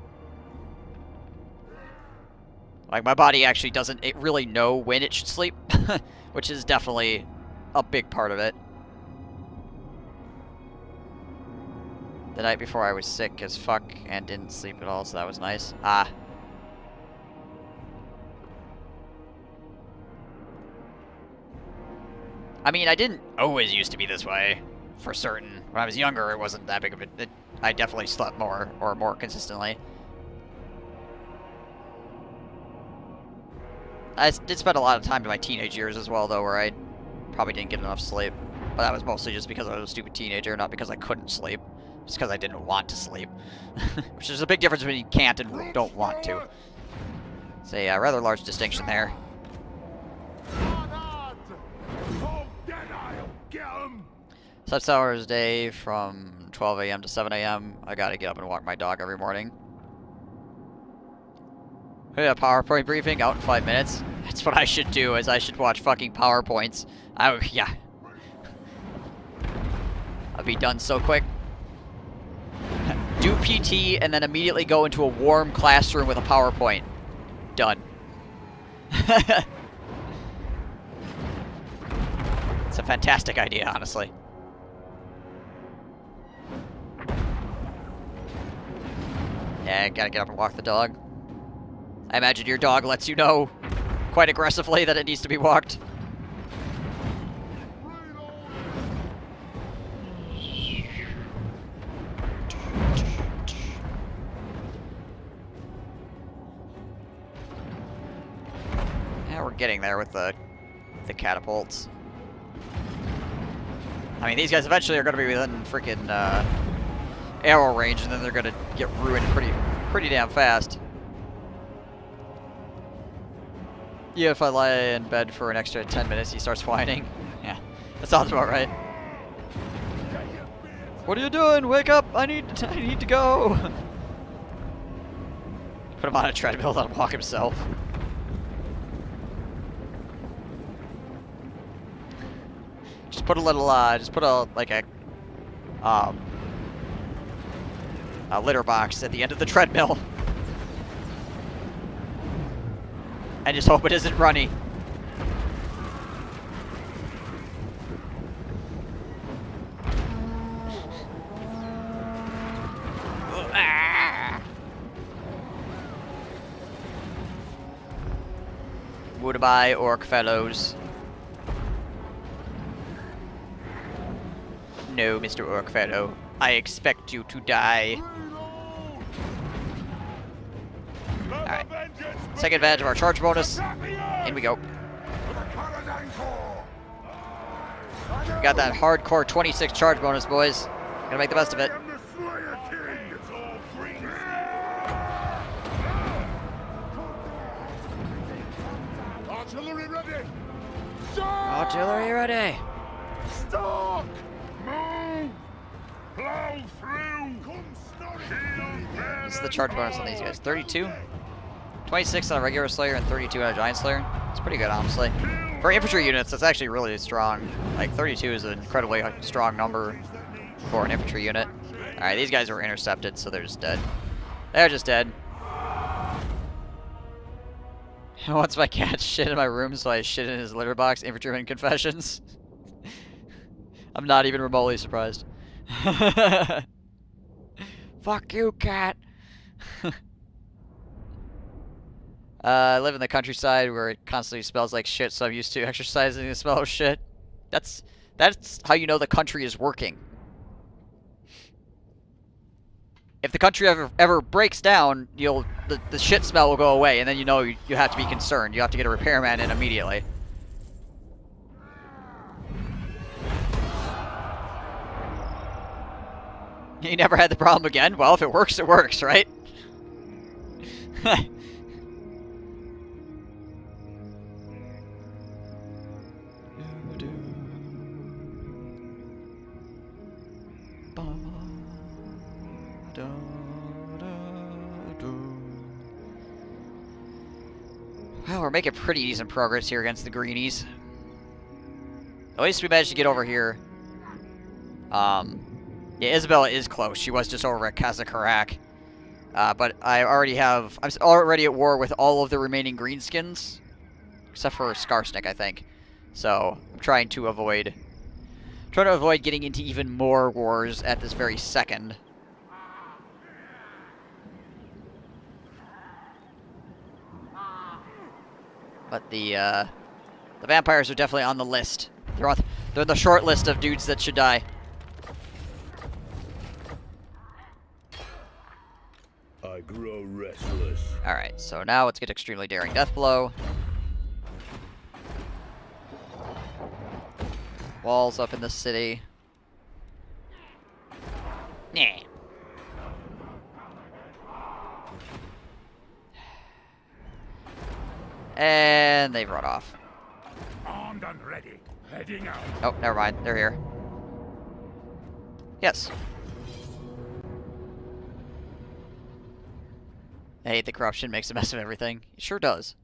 Like, my body actually doesn't really know when it should sleep. Which is definitely a big part of it. The night before I was sick as fuck and didn't sleep at all, so that was nice. I mean, I didn't always used to be this way, for certain. When I was younger, it wasn't that big of a... I definitely slept more, or more consistently. I did spend a lot of time in my teenage years as well, though, where I probably didn't get enough sleep. But that was mostly just because I was a stupid teenager, not because I couldn't sleep. Just because I didn't want to sleep. Which is a big difference between you can't and don't want to. It's a rather large distinction there. Slept 7 hours a day from 12 a.m. to 7 a.m. I gotta get up and walk my dog every morning. A PowerPoint briefing out in 5 minutes. That's what I should do, is I should watch fucking PowerPoints. Yeah. I'll be done so quick. Do PT and then immediately go into a warm classroom with a PowerPoint. Done. It's a fantastic idea, honestly. Yeah, I gotta get up and walk the dog. I imagine your dog lets you know quite aggressively that it needs to be walked. Yeah, we're getting there with the catapults. I mean, these guys eventually are going to be within freaking arrow range, and then they're going to get ruined pretty damn fast. Yeah, if I lie in bed for an extra 10 minutes, he starts whining. Yeah, that sounds about right. What are you doing? Wake up! I need to go. Put him on a treadmill, let him walk himself. Just put a little, like a litter box at the end of the treadmill. And just hope it isn't runny. Goodbye, orc fellows. No, Mr. Orc fellow. I expect you to die. Alright. Take advantage of our charge bonus. In we go. We got that hardcore 26 charge bonus, boys. Gotta make the best of it. Artillery ready! Artillery ready! Stop! Move! Plow through! Come, This is the charge bonus on these guys. 32? 26 on a regular Slayer and 32 on a Giant Slayer. It's pretty good, honestly. For infantry units, that's actually really strong. Like, 32 is an incredibly strong number for an infantry unit. Alright, these guys were intercepted, so they're just dead. They're just dead. Once my cat shit in my room, so I shit in his litter box. Infantryman confessions. I'm not even remotely surprised. Fuck you, cat. I live in the countryside where it constantly smells like shit, so I'm used to exercising the smell of shit. That's how you know the country is working. If the country ever breaks down, the shit smell will go away, and then you know you have to be concerned. You have to get a repairman in immediately. You never had the problem again? Well, if it works, right? Well, we're making pretty decent progress here against the greenies. At least we managed to get over here. Yeah, Isabella is close. She was just over at Casa Karak. But I'm already at war with all of the remaining greenskins. Except for Skarsnik, I think. So, I'm trying to avoid getting into even more wars at this very second. But the vampires are definitely on the list. They're on the short list of dudes that should die. I grow restless. Alright, so now let's get Extremely Daring Deathblow. Walls up in the city. Nah. And they've run off. Armed and ready. Heading out. Oh, never mind. They're here. Yes. I hate the corruption. Makes a mess of everything. It sure does.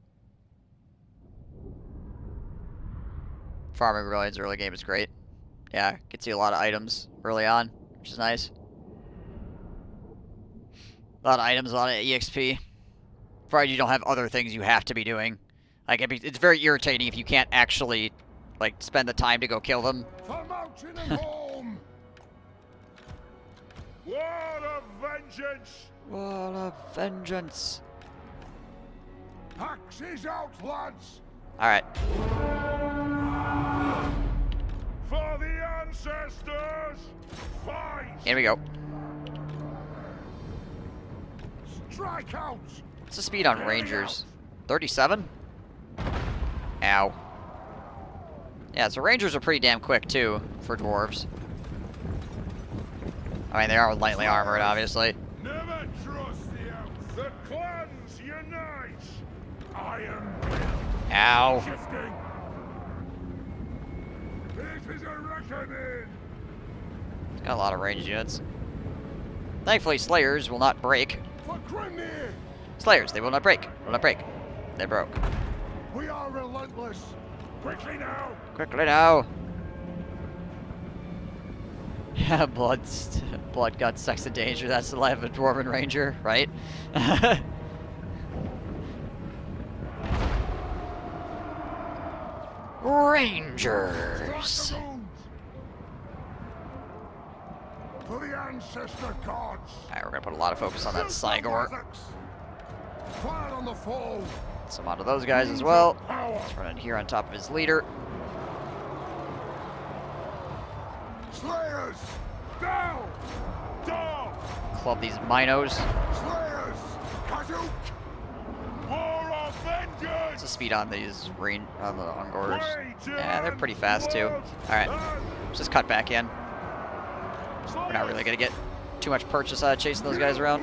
Farming Rebellion's early game is great. Yeah, gets you a lot of items early on, which is nice. A lot of items, a lot of EXP. Provided you don't have other things you have to be doing. Like, it's very irritating if you can't actually, like, spend the time to go kill them. For mountain and home. Wall of vengeance! Wall of vengeance. Axes out, lads. Alright. For the ancestors! Fight! Here we go. Strike out. What's the speed on Rangers? 37? Ow. Yeah, so Rangers are pretty damn quick, too, for dwarves. I mean, they are lightly armored, obviously. Never trust the elves! The clans unite! Iron Ow. Shifting. It is a reckoning. Got a lot of ranged units. Thankfully, Slayers will not break. For Grimnir. Slayers, they will not break. Will not break. They broke. We are relentless. Quickly now. Quickly now. Yeah, blood, guts, sex, and danger. That's the life of a Dwarven Ranger, right? Rangers. For the ancestor gods. Alright, we're gonna put a lot of focus on that Cygor. Fire on the foe. Some onto those guys as well. Let's run in here on top of his leader. Slayers, down, down. Club these Minos. Slayers, Kazook. War of vengeance. What's the speed on these on the Ungors? Yeah, they're pretty fast too. Alright, let's just cut back in. We're not really gonna get too much purchase out of chasing those guys around.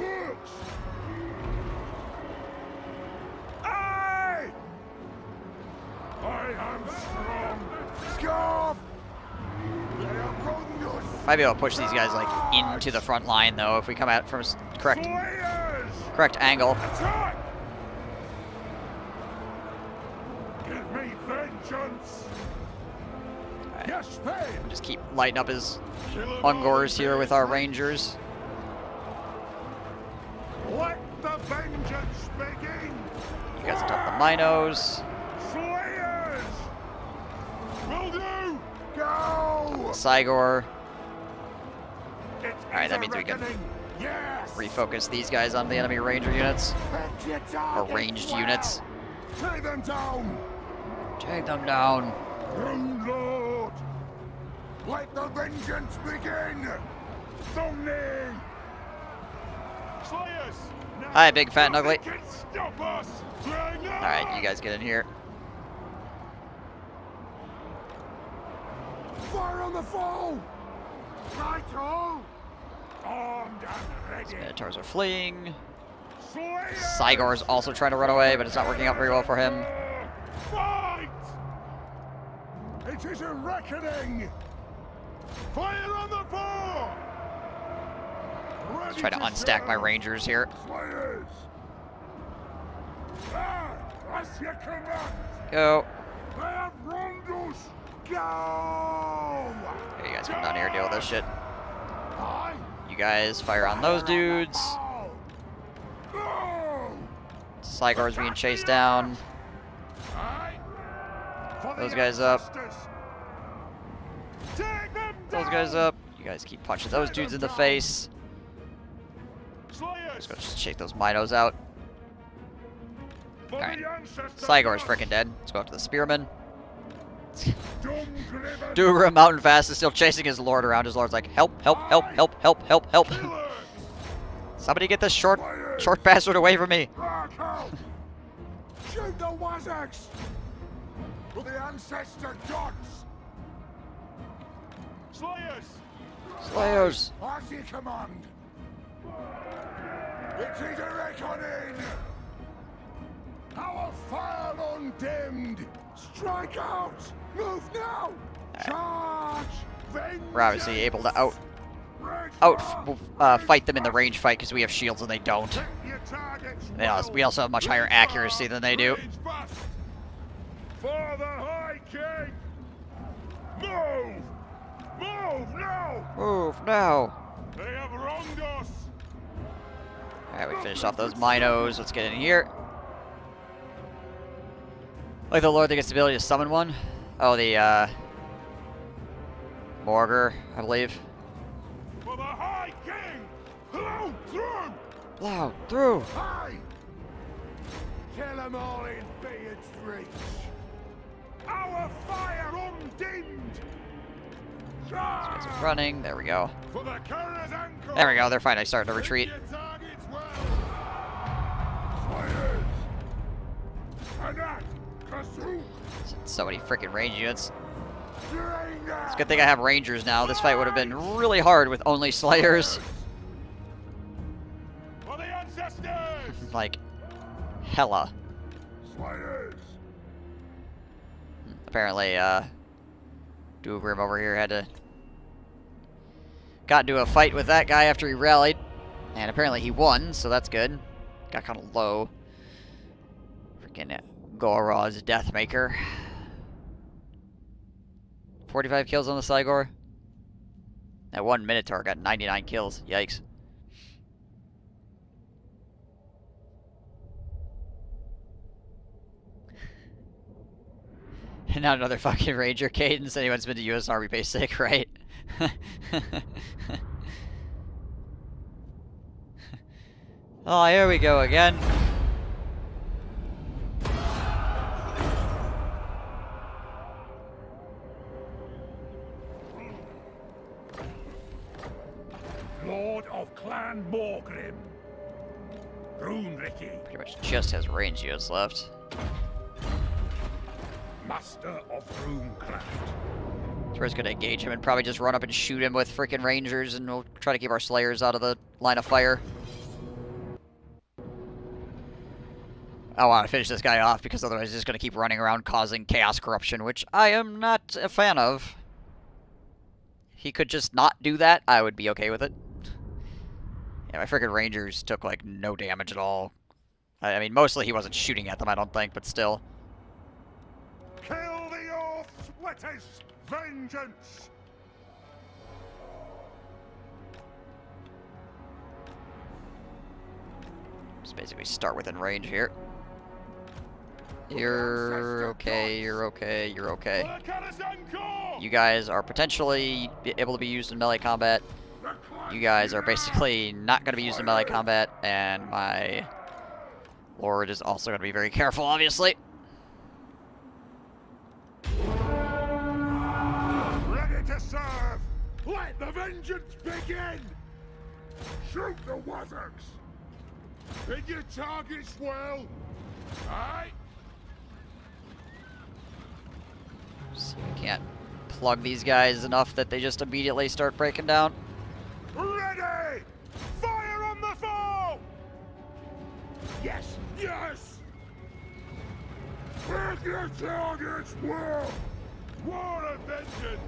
I am strong. Scarf. They have wronged us. Might be able to push these guys like into the front line though if we come out from a correct angle. Attack! Give me vengeance. Right. Yes, pay. Just keep lighting up his Ungors here with our Rangers. Let the vengeance begin. You guys on top of the Minos. Slayers. Will do. Go. Cygor. It's Alright, that means we can yes. refocus these guys on the enemy Ranger units. Pick your Or target ranged well. units. Take them down. Take them down. Oh, Lord. Let the vengeance begin. Thumney. Slayers. Hi, big fat and ugly. Nothing can stop us. Alright, you guys get in here. Fire on the foe. Right on. Armed and ready. Minotaurs are fleeing. Slayers. Cygor's also trying to run away, but it's not working out very well for him. Fight! It is a reckoning. Fire on the foe. Let's try to unstack my Rangers here. Slayers. Ah, as you command. Go. They have wronged us. Go. Here, you guys come down here and deal with this shit. Aye. You guys fire on those dudes. Go. Cygor's being chased down. Aye. For Those the guys up. ancestors. Take them Those down. guys up. You guys keep punching those dudes in the face. Slayers. Let's go just shake those Minos out. For Alright. the ancestors. Cygor's freaking dead. Let's go after the Spearman. Dumgriven Dugrim Mountain Fast is still chasing his lord around. His lord's like, help, help, help, help, help, help, help. killers. Somebody get this short bastard away from me. Back out. Shoot the Wazags. For the ancestor gods. Slayers. Slayers. As you command. It is a reckoning. Our fire undimmed. Strike out. Move now. Charge. We're obviously able to fight them in the range fight because we have shields and they don't. We also have much higher accuracy than they do. For the High King. Move. Move now. Move now. They have wronged us. Alright, we finished off those Minos. Let's get in here. Like the Lord that gets the ability to summon one. Oh, the Morgar, I believe. For the High King. Blow through. Plow through. High. Kill them all in Beard's reach. Our fire undimmed. Guys are running. There we go. For the Kara's ankle. There we go. They're finally starting to retreat. Your targets well. Fires. Anak. Kazook. So many freaking range units. Drain them. It's a good thing I have Rangers now. This fight would have been really hard with only Slayers. For the ancestors. Like, hella. Slayers. Apparently, Dugrim over here got into a fight with that guy after he rallied. And apparently he won, so that's good. got kind of low. Freaking Gora's Deathmaker. 45 kills on the Cygor. That one Minotaur got 99 kills. Yikes. And not another fucking Ranger cadence. Anyone's been to U.S. Army Base sick, right? Oh, here we go again. Lord of Clan Morgrim. Runriki, Pretty much just has range units left. Master of Runecraft. So we're just gonna engage him and probably just run up and shoot him with freaking Rangers, and we'll try to keep our Slayers out of the line of fire. I want to finish this guy off because otherwise he's just gonna keep running around causing chaos corruption, which I am not a fan of. If he could just not do that, I would be okay with it. Yeah, my freaking Rangers took like no damage at all. I mean, mostly he wasn't shooting at them, I don't think, but still. Kill the Oath Splitters! Vengeance! Just basically start within range here. You're okay, you're okay, you're okay. You guys are potentially able to be used in melee combat. You guys are basically not going to be used in melee combat, and my Lord is also going to be very careful, obviously. Ready to serve! Let the vengeance begin! Shoot the Wazarks! Hit your targets well! Aye! So we can't plug these guys enough that they just immediately start breaking down. Ready! Fire on the foe! Yes! Yes! Hit your targets well! War of vengeance!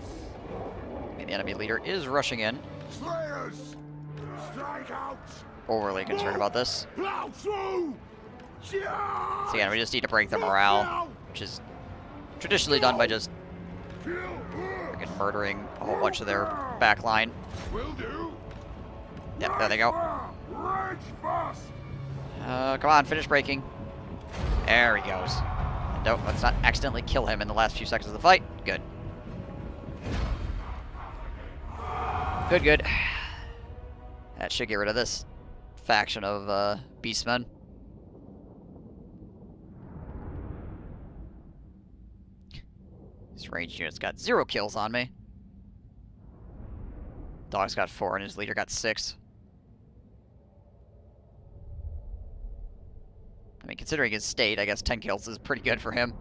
The enemy leader is rushing in. Slayers! Strike out! Overly concerned about this. Plow through! So again, we just need to break the morale, which is traditionally done by just freaking murdering a whole bunch of their backline. Will do. Yep, there they go. Rage fast! Come on, finish breaking. There he goes. Nope, let's not accidentally kill him in the last few seconds of the fight. Good. Good, good. That should get rid of this faction of beastmen. This ranged unit's got 0 kills on me. Dog's got 4 and his leader got 6. I mean, considering his state, I guess 10 kills is pretty good for him.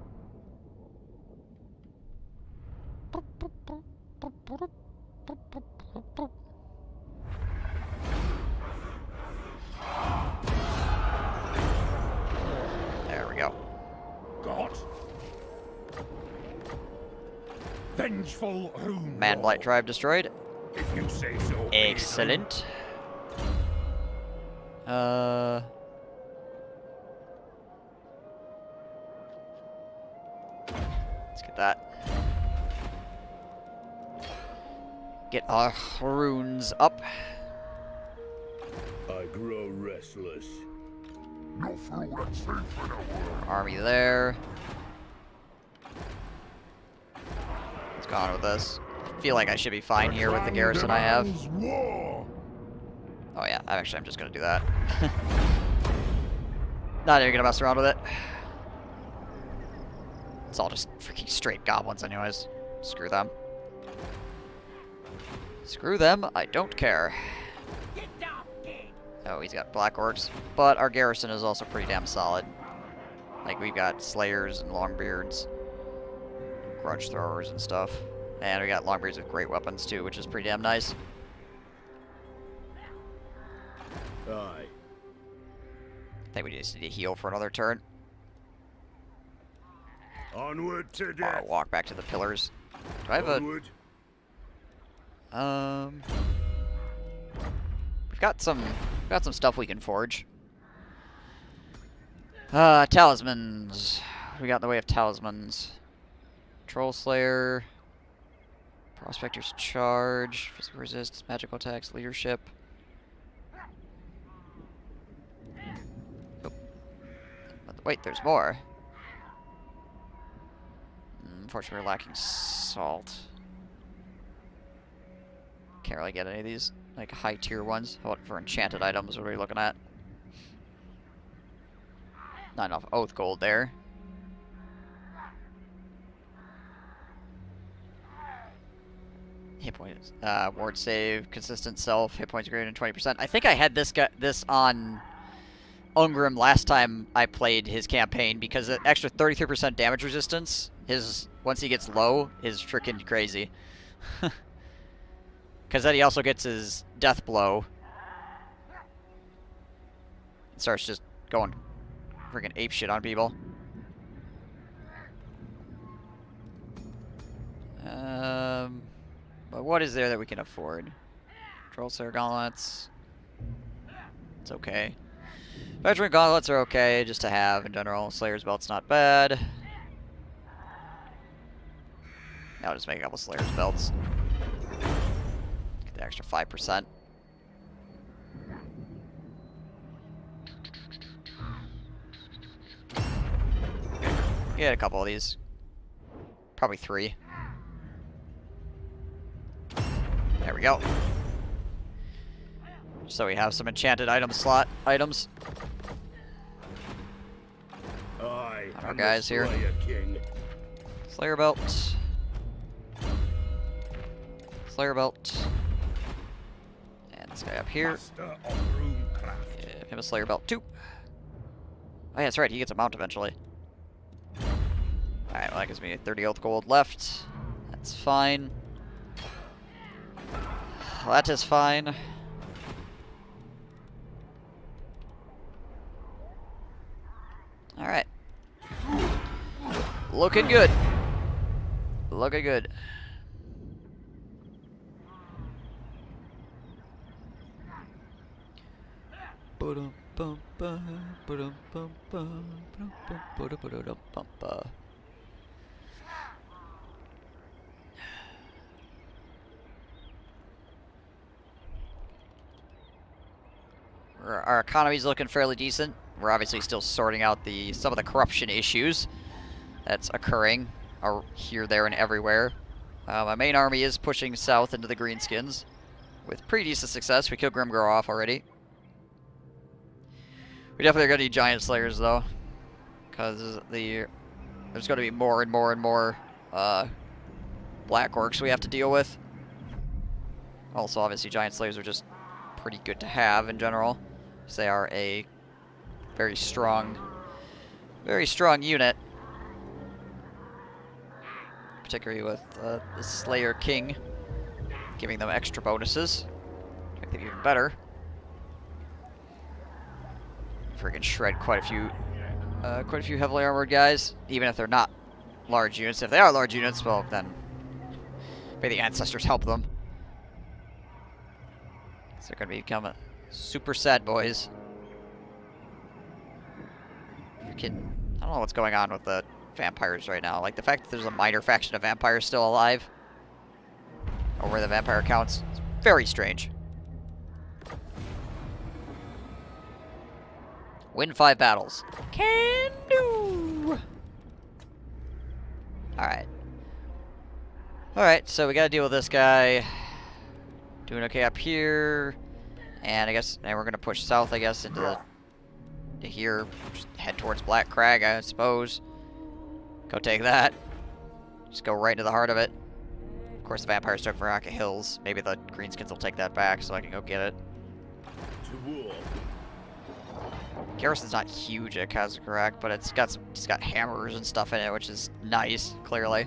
There we go. Got. Vengeful Rune. Man Blight Tribe destroyed. If you say so. Excellent. Let's get that. Get our runes up. I grow restless. No food and safe in a world. Army there. Let's go on with this. I feel like I should be fine here with the garrison I have. War. Oh yeah, I'm just gonna do that. Not even gonna mess around with it. It's all just freaking straight goblins anyways. Screw them. Screw them, I don't care. Oh, he's got black orcs, but our garrison is also pretty damn solid. Like, we've got slayers and longbeards, grudge throwers and stuff. And we got longbeards with great weapons too, which is pretty damn nice. Aye. I think we just need to heal for another turn. Onward to Or death. walk back to the pillars. Do I have a... Onward. We've got some stuff we can forge. Talismans. What do we got in the way of talismans? Troll Slayer. Prospector's Charge. Physical Resist. Magical attacks. Leadership. Oh. Wait, there's more. Unfortunately, we're lacking salt. Can't really get any of these, like, high tier ones. How about for enchanted items? What are we looking at? Not enough oath gold there. Hit points, ward save, consistent self, hit points greater than 20%. I think I had this on Ungrim last time I played his campaign because the extra 33% damage resistance, once he gets low, is freaking crazy. Because then he also gets his death blow. It starts just going freaking ape shit on people. But what is there that we can afford? Troll Slayer Gauntlets. It's okay. Veteran Gauntlets are okay, just to have in general. Slayer's Belt's not bad. I'll just make a couple Slayer's Belts. Get the extra 5%. Get a couple of these. Probably 3. There we go. So we have some enchanted item slot items. I Our am guys the here. Slayer King. Slayer Belt. Slayer Belt. And this guy up here. Master of runecraft. Give him a Slayer Belt too. Oh yeah, that's right, he gets a mount eventually. Alright, well that gives me 30 oath gold left. That's fine. That is fine. Alright. Looking good. Looking good. Our economy's looking fairly decent. We're obviously still sorting out some of the corruption issues that's occurring here, there, and everywhere. My main army is pushing south into the Greenskins with pretty decent success. We killed Grimgor off already. We definitely are going to need Giant Slayers, though, because there's going to be more and more and more Black Orcs we have to deal with. Also, obviously, Giant Slayers are just pretty good to have in general, because they are a very strong unit, particularly with the Slayer King, giving them extra bonuses, make them even better. Freaking shred quite a few heavily armored guys, even if they're not large units. If they are large units, well then, may the ancestors help them. So they're gonna become super sad boys. Freaking, I don't know what's going on with the vampires right now. Like the fact that there's a minor faction of vampires still alive over the vampire counts, it's very strange. Win 5 battles. Can do. Alright. Alright, so we gotta deal with this guy. Doing okay up here. And I guess now we're gonna push south, I guess, into here. Just head towards Black Crag, I suppose. Go take that. Just go right into the heart of it. Of course the vampires took Veraka Hills. Maybe the Greenskins will take that back so I can go get it. To war. Garrison's not huge at Karak, but it's got hammers and stuff in it, which is nice, clearly.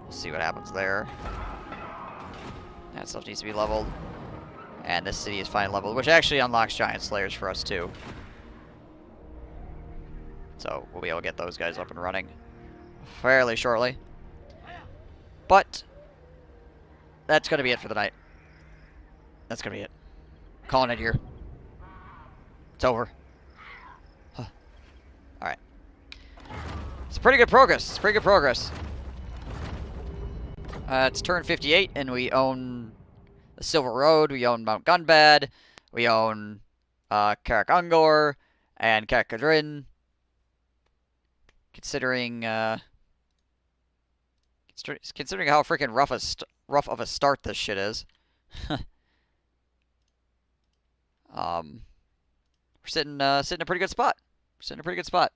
We'll see what happens there. That stuff needs to be leveled. And this city is finally leveled, which actually unlocks Giant Slayers for us too. So we'll be able to get those guys up and running fairly shortly. But that's going to be it for the night. That's going to be it. Calling it here. It's over. It's pretty good progress. It's pretty good progress. It's turn 58, and we own the Silver Road. We own Mount Gunbad. We own Karak and Karak Kadrin. Considering how freaking rough of a start this shit is. We're sitting in a pretty good spot. We're sitting in a pretty good spot.